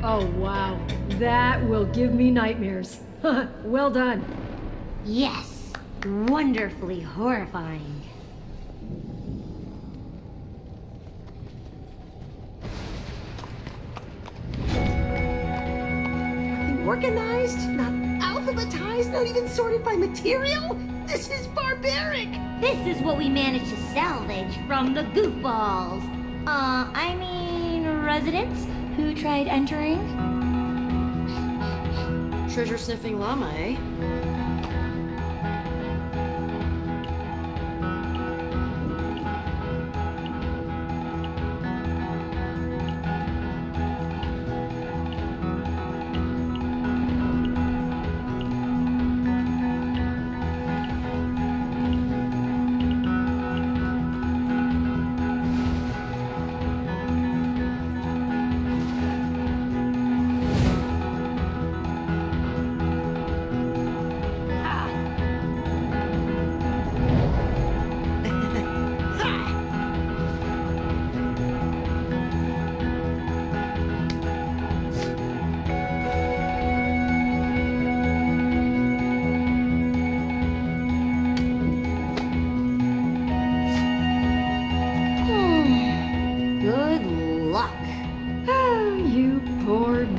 Oh, wow. That will give me nightmares. Well done. Yes, wonderfully horrifying. Nothing organized, not alphabetized, not even sorted by material? This is barbaric! This is what we managed to salvage from the goofballs. I mean, residents who tried entering. Treasure sniffing llama, eh?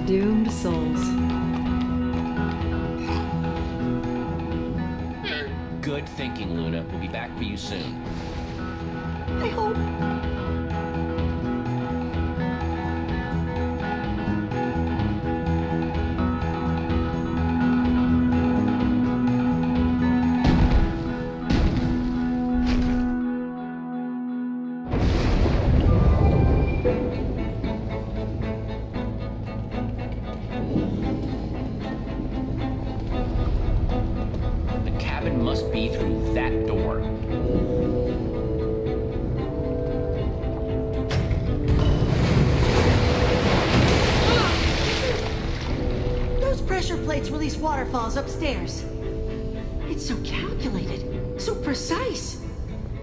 Doomed souls. Good thinking, Luna. We'll be back for you soon. I hope. Must be through that door. Those pressure plates release waterfalls upstairs. It's so calculated, so precise.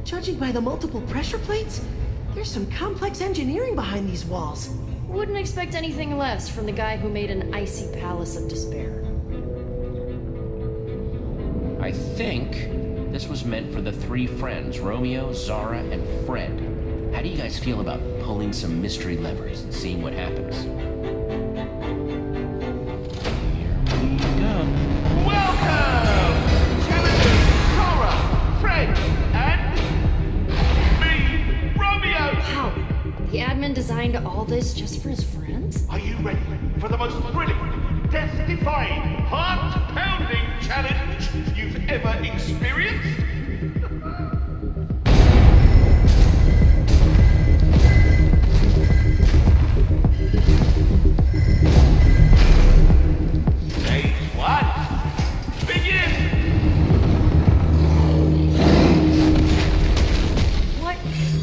Judging by the multiple pressure plates, there's some complex engineering behind these walls. Wouldn't expect anything less from the guy who made an icy palace of despair. I think this was meant for the three friends, Romeo, Zara, and Fred. How do you guys feel about pulling some mystery levers and seeing what happens? Here we go. Welcome! Challengers Zara, Fred, and me, Romeo! Wow, the admin designed all this just for his friends? Are you ready for the most thrilling, death-defying, heart-pounding challenge you've ever experienced? Stage 1, begin! What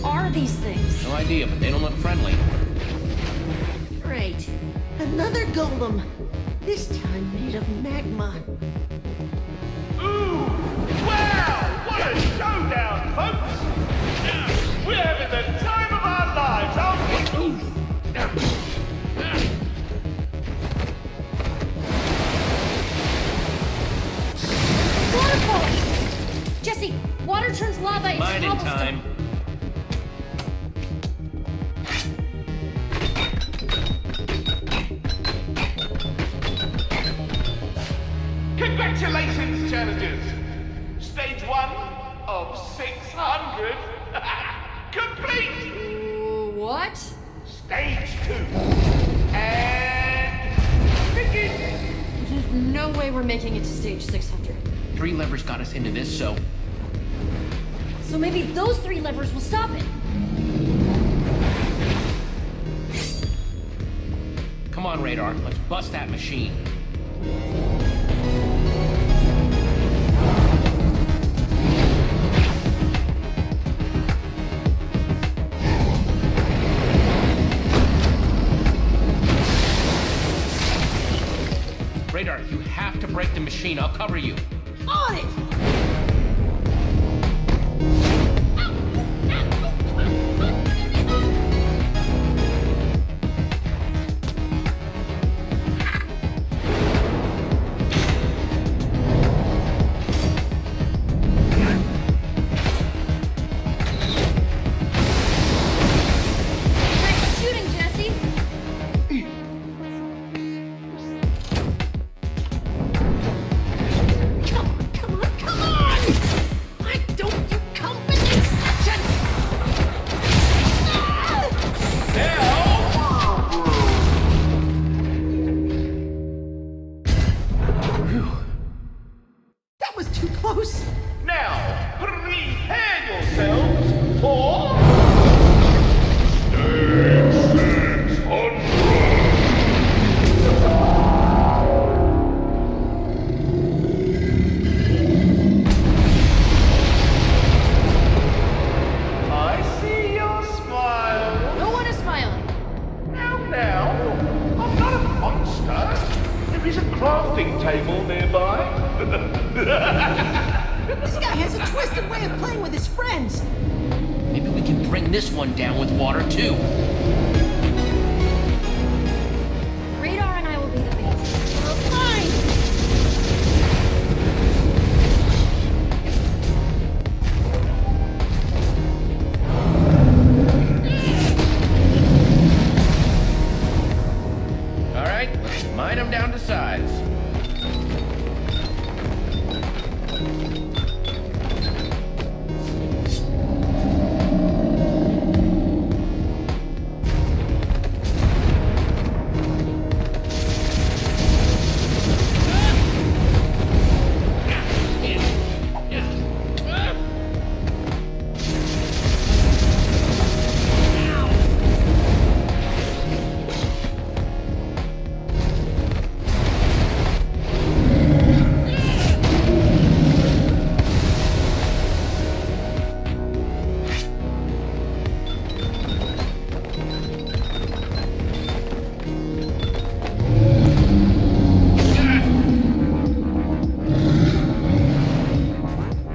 are these things? No idea, but they don't look friendly. Great. Another golem. This time made of magma. Ooh! Wow! What a showdown, folks! We're having the time of our lives, aren't we? Waterfall! Jesse, water turns lava into Mine in cobblestone. time. Congratulations, challengers! Stage 1 of 600 complete! What? Stage 2 and begin! There's no way we're making it to stage 600. 3 levers got us into this, so So maybe those 3 levers will stop it. come on, Radar. Let's bust that machine. Radar, you have to break the machine. I'll cover you. On it! crafting table nearby? This guy has a twisted way of playing with his friends. Maybe we can bring this one down with water, too. Radar and I will be the base. Fine. All right, let's mine them down to size.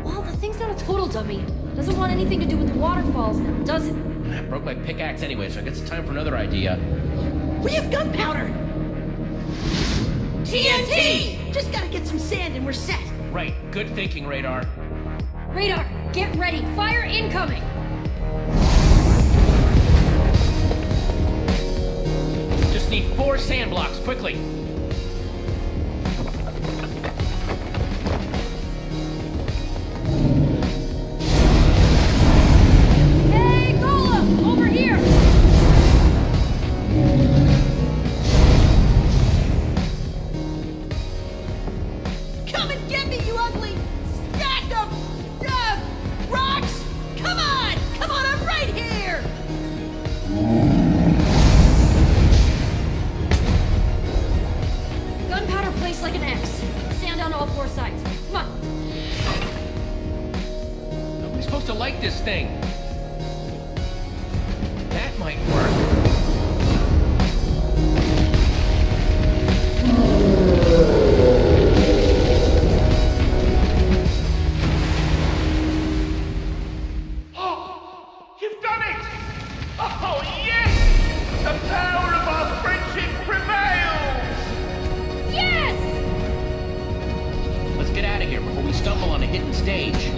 Well, the thing's not a total dummy. Doesn't want anything to do with the waterfalls now, does it? I broke my pickaxe anyway, so I guess it's time for another idea. We have gunpowder. TNT! Just gotta get some sand and we're set. Right, good thinking, Radar. Radar, get ready. Fire incoming. Just need 4 sand blocks, quickly. Hey, Gola, over here. Come and get me, you ugly stack of rocks! Come on! Come on, I'm right here! Gunpowder placed like an X. Sand on all 4 sides. Come on. Nobody's supposed to like this thing. That might work. Oh, you've done it! Oh, yes! The power of our friendship prevails! Yes! Let's get out of here before we stumble on a hidden stage.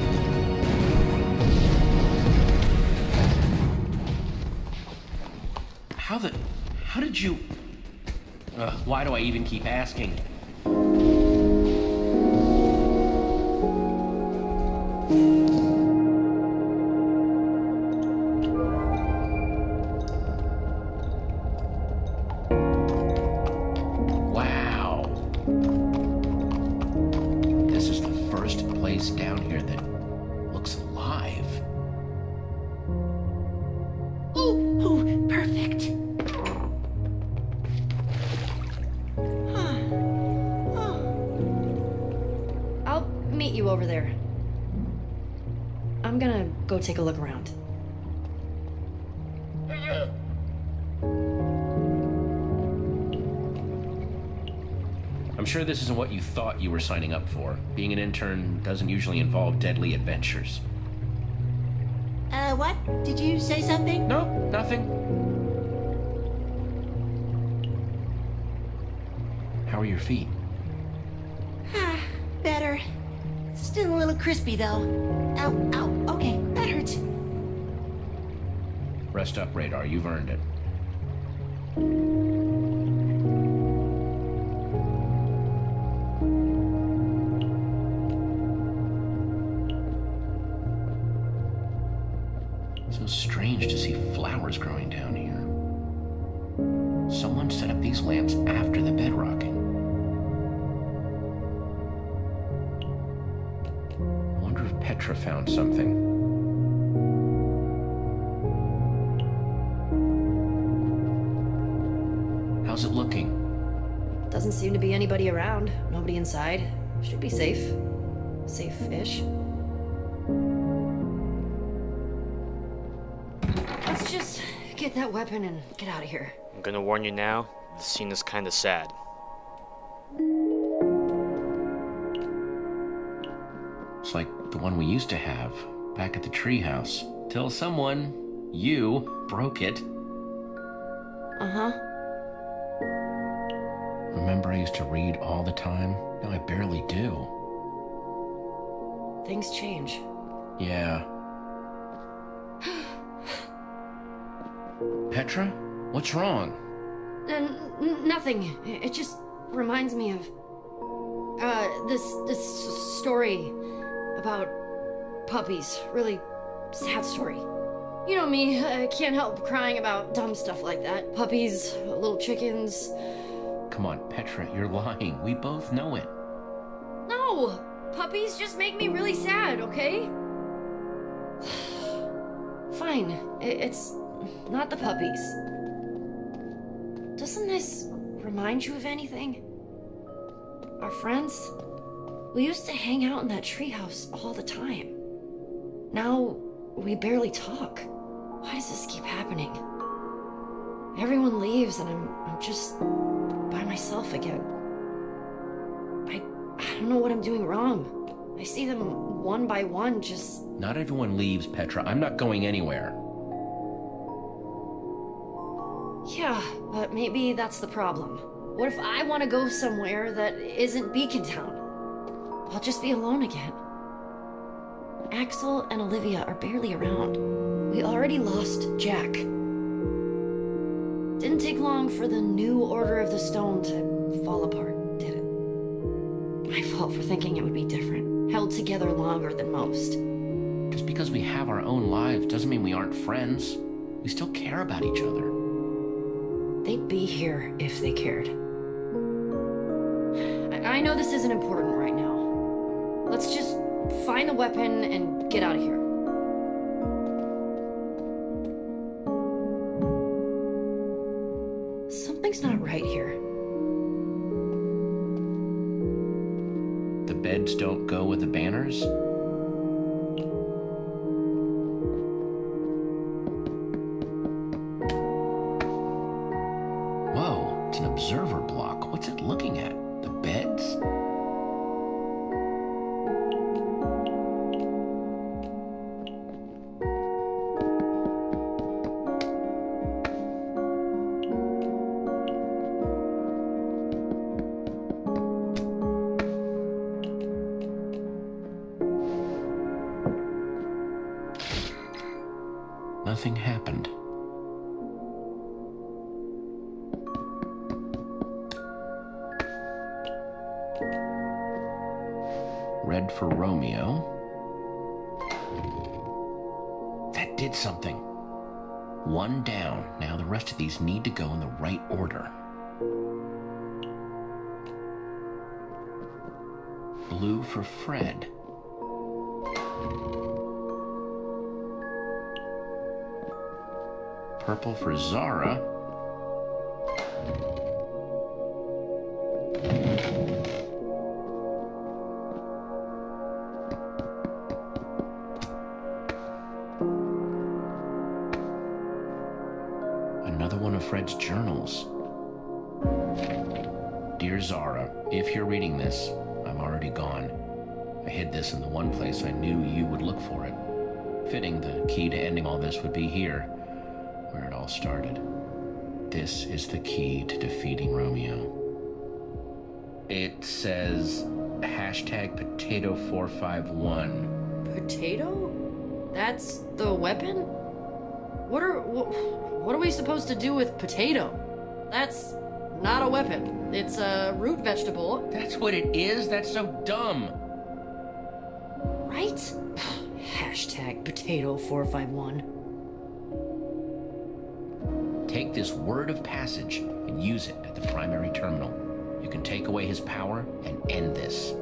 How did you... why do I even keep asking? Wow. This is the first place down here that looks alive. Oh, perfect. I'll meet you over there. I'm gonna go take a look around. I'm sure this isn't what you thought you were signing up for. Being an intern doesn't usually involve deadly adventures. What? Did you say something? No, nothing. How are your feet? Better. Still a little crispy, though. Ow, ow, okay, that hurts. Rest up, Radar. You've earned it. So strange to see flowers growing down here. Someone set up these lamps after the bedrocking. I wonder if Petra found something. How's it looking? Doesn't seem to be anybody around. Nobody inside. Should be safe. Safe-ish. Let's just get that weapon and get out of here. I'm gonna warn you now, the scene is kinda sad. The one we used to have, back at the treehouse. Till someone, you, broke it. Uh-huh. Remember I used to read all the time? Now I barely do. Things change. Yeah. Petra? What's wrong? Nothing. It just reminds me of this story about puppies. Really sad story. You know me, I can't help crying about dumb stuff like that. Puppies, little chickens. Come on, Petra, you're lying. We both know it. No! Puppies just make me really sad, okay? Fine. It's not the puppies. Doesn't this remind you of anything? Our friends? We used to hang out in that treehouse all the time. Now, we barely talk. Why does this keep happening? Everyone leaves and I'm just by myself again. I don't know what I'm doing wrong. I see them one by one just... Not everyone leaves, Petra. I'm not going anywhere. Yeah, but maybe that's the problem. What if I want to go somewhere that isn't Beacon Town? I'll just be alone again. Axel and Olivia are barely around. We already lost Jack. Didn't take long for the new Order of the Stone to fall apart, did it? My fault for thinking it would be different. Held together longer than most. Just because we have our own lives doesn't mean we aren't friends. We still care about each other. They'd be here if they cared. I know this isn't important right now. Let's just find the weapon and get out of here. Something's not right here. The beds don't go with the banners? Whoa, it's an observer block. What's it looking at? The beds? Nothing happened. Red for Romeo. That did something. One down. Now the rest of these need to go in the right order. Blue for Fred. Purple for Zara. Another one of Fred's journals. Dear Zara, if you're reading this, I'm already gone. I hid this in the one place I knew you would look for it. Fitting the key to ending all this would be here, where it all started. This is the key to defeating Romeo. It says #potato451. Potato? That's the weapon? What are we supposed to do with potato? That's not a weapon. It's a root vegetable. That's what it is? That's so dumb. Right? #potato451. Take this word of passage and use it at the primary terminal. You can take away his power and end this.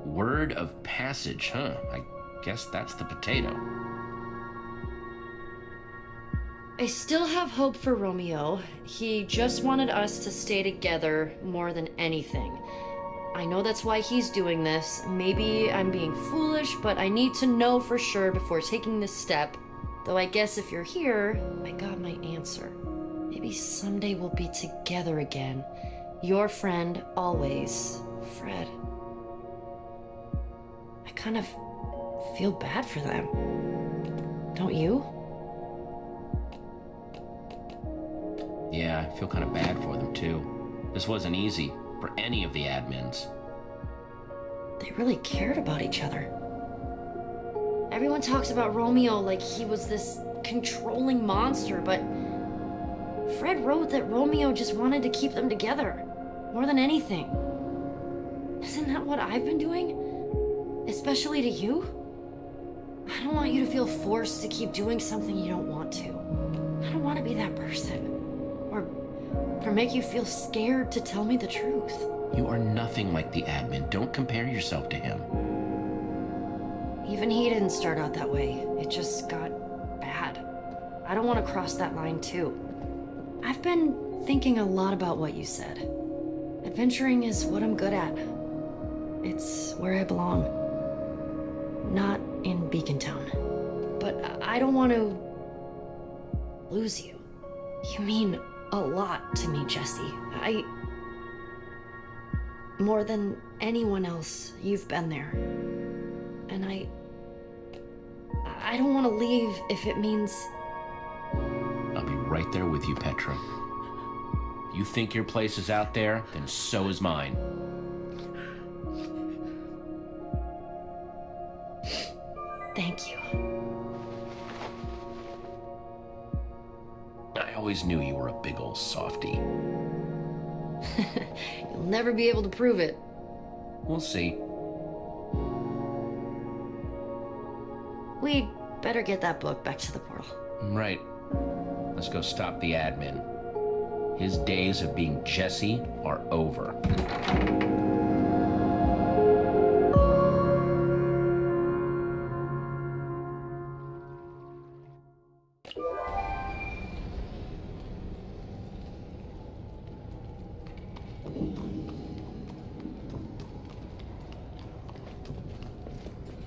Word of passage, huh? I guess that's the potato. I still have hope for Romeo. He just wanted us to stay together more than anything. I know that's why he's doing this. Maybe I'm being foolish, but I need to know for sure before taking this step. Though I guess if you're here, I got my answer. Maybe someday we'll be together again. Your friend, always, Fred. kind of feel bad for them. Don't you? Yeah, I feel kind of bad for them, too. This wasn't easy for any of the admins. They really cared about each other. Everyone talks about Romeo like he was this controlling monster, but Fred wrote that Romeo just wanted to keep them together, more than anything. Isn't that what I've been doing? Especially to you? I don't want you to feel forced to keep doing something you don't want to. I don't want to be that person. Or make you feel scared to tell me the truth. You are nothing like the admin. Don't compare yourself to him. Even he didn't start out that way. It just got bad. I don't want to cross that line too. I've been thinking a lot about what you said. Adventuring is what I'm good at. It's where I belong. Not in Beacon Town. But I don't want to lose you. You mean a lot to me, Jesse. More than anyone else, you've been there. And I don't want to leave if it means... I'll be right there with you, Petra. If you think your place is out there, then so is mine. Thank you. I always knew you were a big old softy. You'll never be able to prove it. We'll see. We'd better get that book back to the portal. Right. Let's go stop the admin. His days of being Jesse are over.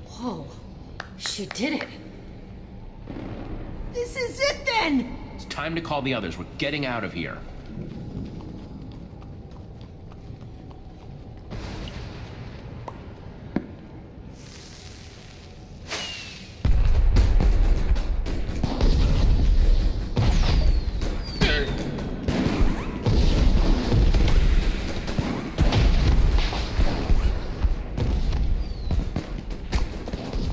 Whoa. She did it. This is it then! It's time to call the others. We're getting out of here.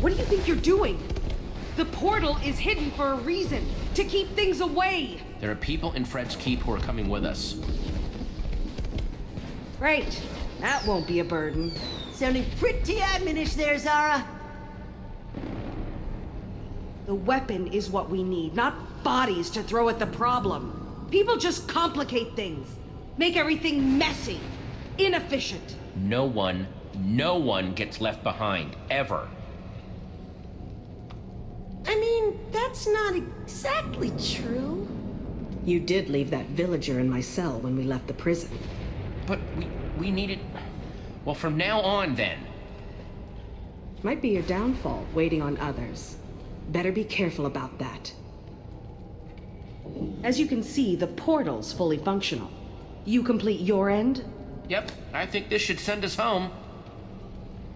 What do you think you're doing? The portal is hidden for a reason, to keep things away. There are people in Fred's Keep who are coming with us. Great. That won't be a burden. Sounding pretty adminish there, Zara. The weapon is what we need, not bodies to throw at the problem. People just complicate things, make everything messy, inefficient. No one gets left behind, ever. I mean, that's not exactly true. You did leave that villager in my cell when we left the prison. But we needed... Well, from now on, then. Might be your downfall, waiting on others. Better be careful about that. As you can see, the portal's fully functional. You complete your end? Yep, I think this should send us home.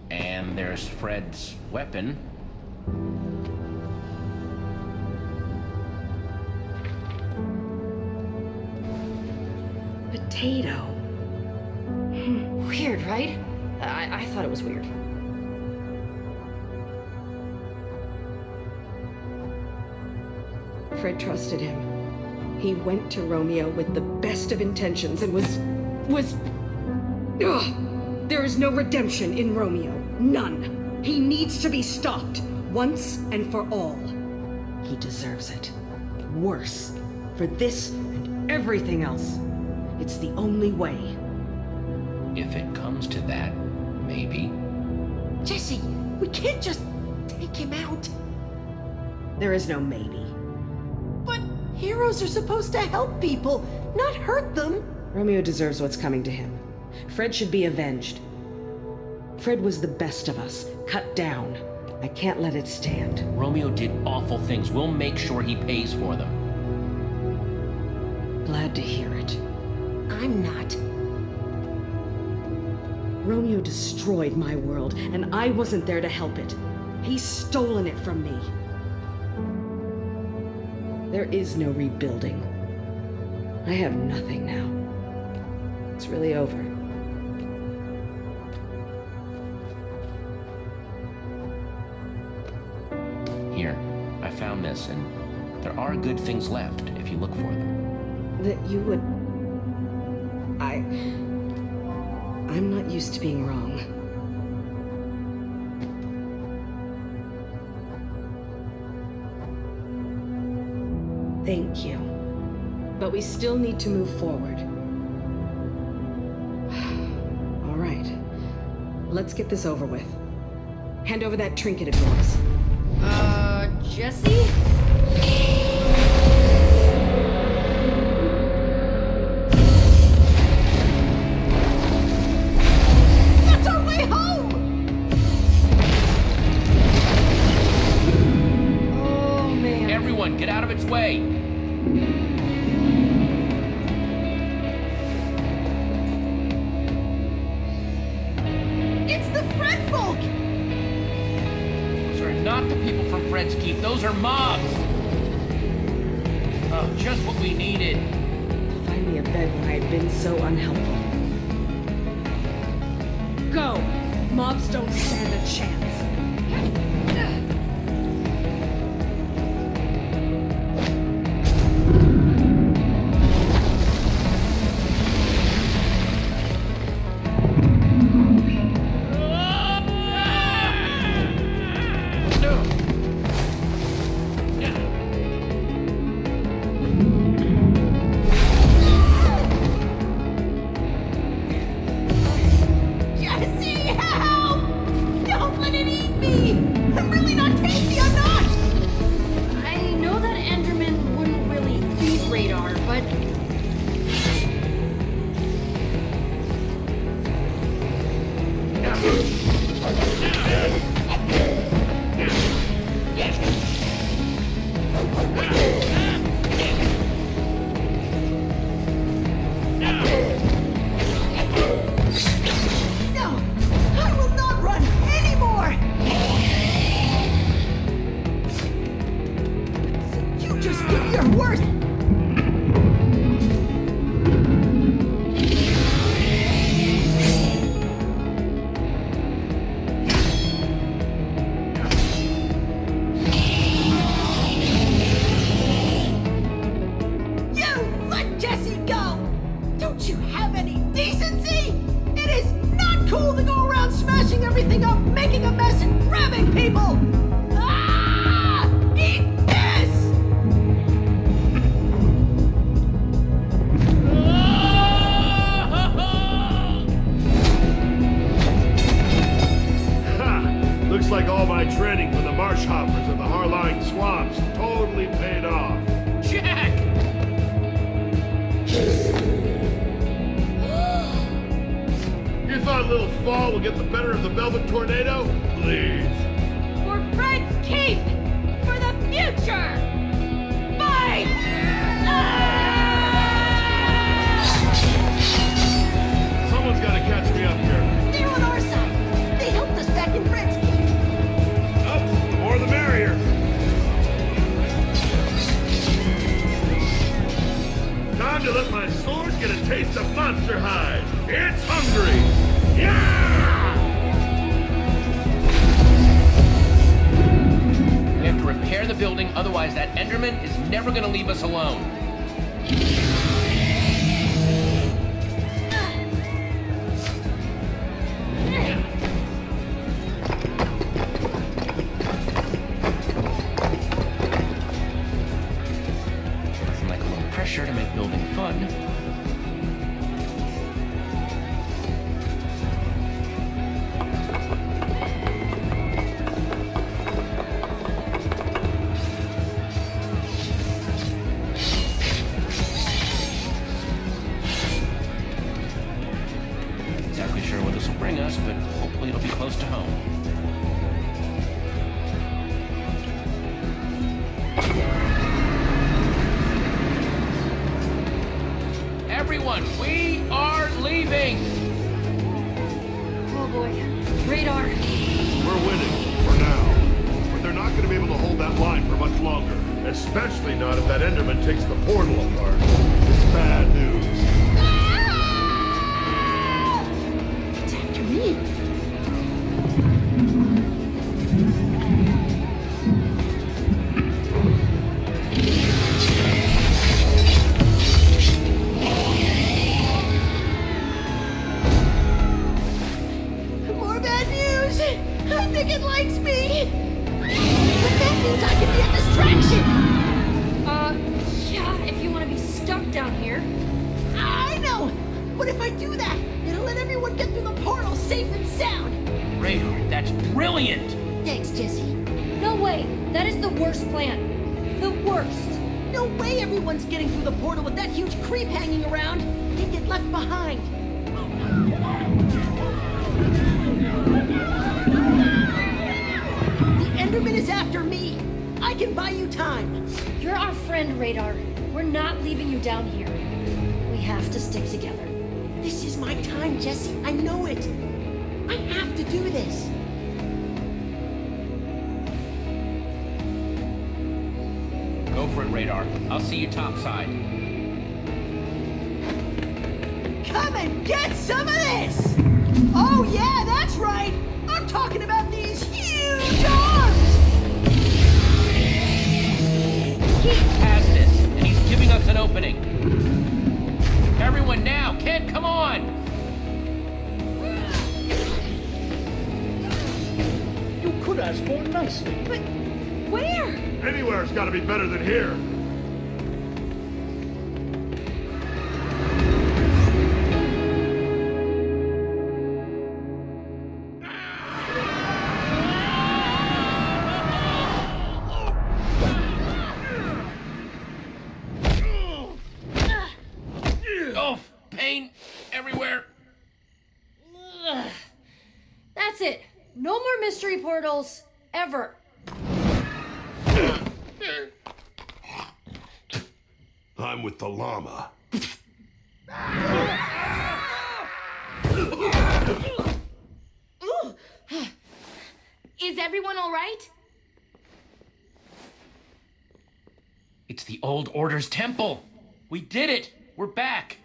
And there's Fred's weapon. Potato. Weird, right? I thought it was weird. Fred trusted him. He went to Romeo with the best of intentions and was... Ugh! There is no redemption in Romeo. None. He needs to be stopped, once and for all. He deserves it. Worse. For this and everything else. It's the only way. If it comes to that, maybe. Jesse, we can't just take him out. There is no maybe. But heroes are supposed to help people, not hurt them. Romeo deserves what's coming to him. Fred should be avenged. Fred was the best of us, cut down. I can't let it stand. Romeo did awful things. We'll make sure he pays for them. Glad to hear it. I'm not. Romeo destroyed my world, and I wasn't there to help it. He's stolen it from me. There is no rebuilding. I have nothing now. It's really over. Here, I found this, and there are good things left if you look for them. That you would... I'm not used to being wrong. Thank you. But we still need to move forward. All right. Let's get this over with. Hand over that trinket of yours. Jesse? That's our way home! Oh, man. Everyone, get out of its way! It's the Fred folk! Those are not the people from Fred's Keep. Those are mobs! Oh, just what we needed. Find me a bed when I had been so unhelpful. Go! Mobs don't stand a chance. Jesse, help! Don't let it eat me! I'm really not tasty, I'm not! I know that Enderman wouldn't really eat radar, but... No! I will not run anymore! You just do your worst! You let Jesse go! Don't you have any decency? It is not cool to go around smashing everything up, making a mess, and grabbing people! Ah! Eat this! Ha! Looks like all my training from the marsh hoppers of the Harline swamps totally paid off. Jack! You thought a little fall will get the better of the Velvet Tornado? Please. For Fred's Keep! For the future! Fight! Someone's got to catch me up here. They're on our side. They helped us back in Fred's Keep. Up, the more the merrier. Time to let my sword get a taste of Monster Hide. It's hungry. Yeah! We have to repair the building, otherwise that Enderman is never gonna leave us alone. Nothing like a little pressure to make building fun. Exactly sure where this will bring us, but hopefully it'll be close to home. Everyone, we are leaving! boy. Radar. We're winning, for now. But they're not going to be able to hold that line for much longer. Especially not if that Enderman takes the portal apart. It's bad news. It's after me. More bad news. I think it likes me. But that means I can be a distraction. Yeah, if you want to be stuck down here. I know. But if I do that, it'll let everyone get through the portal safe and sound. Radar, that's brilliant! Thanks, Jesse. No way. That is the worst plan. The worst. No way everyone's getting through the portal with that huge creep hanging around. They'd get left behind. The Enderman is after me. I can buy you time. You're our friend, Radar. We're not leaving you down here. We have to stick together. This is my time, Jesse. I know it. I have to do this. Go for it, Radar. I'll see you topside. Come and get some of this! Oh yeah, that's right! I'm talking about these huge arms! He has this, and he's giving us an opening. Everyone now! Kid, come on! You could ask more nicely. But where? Anywhere's got to be better than here. Oh, pain everywhere. That's it. No more mystery portals. Ever. I'm with the llama. Is everyone all right? It's the old Order's temple. We did it. We're back.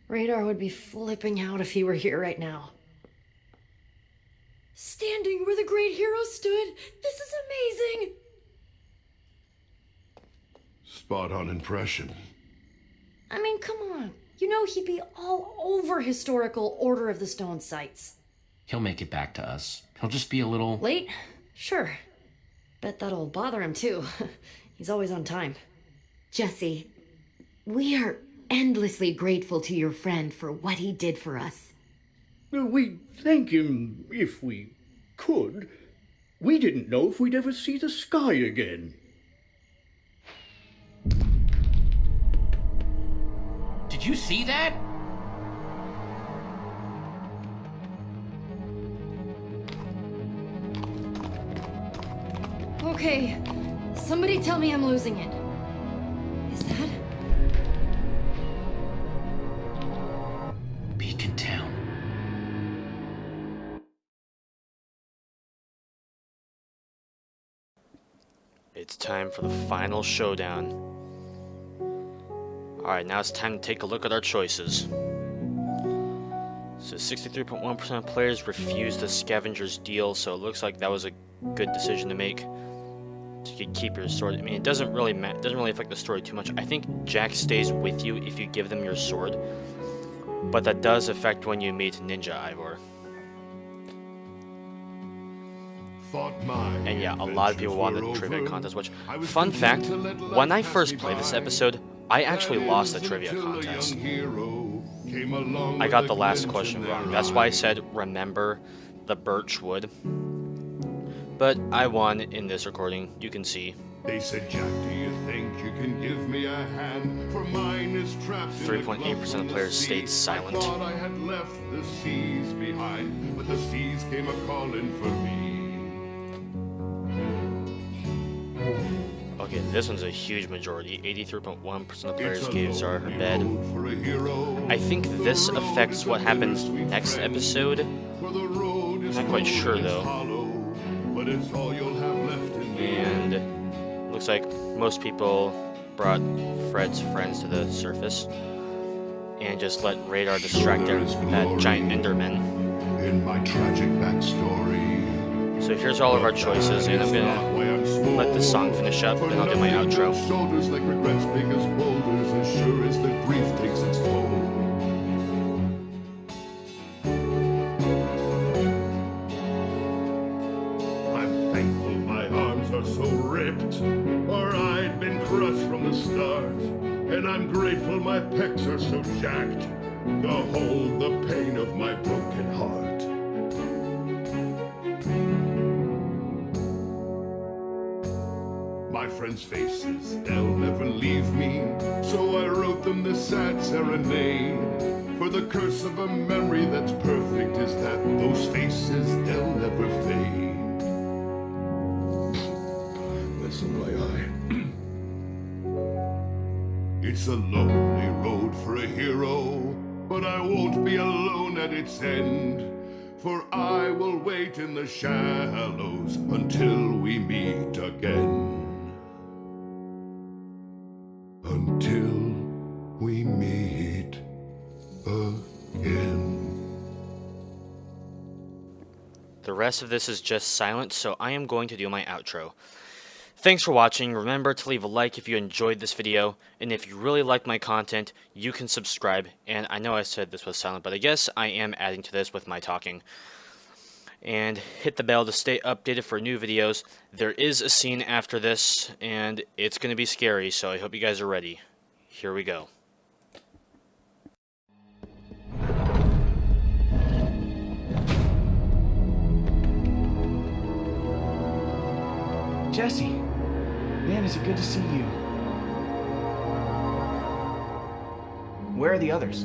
Radar would be flipping out if he were here right now. Standing where the great hero stood. This is amazing. Spot on impression. I mean, come on. You know he'd be all over historical Order of the Stone sites. He'll make it back to us. He'll just be a little... Late? Sure. Bet that'll bother him too. He's always on time. Jesse, we are endlessly grateful to your friend for what he did for us. We'd thank him if we could. We didn't know if we'd ever see the sky again. Did you see that? Okay, somebody tell me I'm losing it. Is that... Beacon Town. It's time for the final showdown. Alright, now it's time to take a look at our choices. So 63.1% of players refused the Scavengers deal, so it looks like that was a good decision to make. To keep your sword. I mean, it doesn't really affect the story too much. I think Jack stays with you if you give them your sword, but that does affect when you meet Ninja Ivor. And yeah, a lot of people wanted the trivia contest, which, fun fact, when I first played this episode, I actually lost the trivia contest. I got the last question wrong. That's why I said, remember the birch wood. But I won in this recording, you can see. They said, Jack, do you think you can give me a hand? For mine is trapped 3.8% of players stayed silent. I thought I had left the seas behind, but the seas came a-calling for me. Okay, this one's a huge majority. 83.1% of players gave Zara her bed. I think this affects what happens next episode. I'm not quite sure though. And looks like most people brought Fred's friends to the surface and just let Radar distract that giant Enderman. In my tragic backstory. So here's all of our choices, and I'm gonna let this song finish up, then I'll do my outro. Shoulders like regrets big as boulders, as sure as the grief takes its toll. I'm thankful my arms are so ripped, or I'd been crushed from the start. And I'm grateful my pecs are so jacked to hold the pain of my broken heart. My friends' faces, they'll never leave me, so I wrote them this sad serenade. For the curse of a memory that's perfect is that those faces, they'll never fade. Listen, my eye. It's a lonely road for a hero, but I won't be alone at its end. For I will wait in the shallows until we meet again. Until we meet again. The rest of this is just silent, so I am going to do my outro. Thanks for watching. Remember to leave a like if you enjoyed this video, and if you really like my content, you can subscribe. And I know I said this was silent, but I guess I am adding to this with my talking. And hit the bell to stay updated for new videos. There is a scene after this, and it's going to be scary, so I hope you guys are ready. Here we go. Jesse, man, is it good to see you. Where are the others?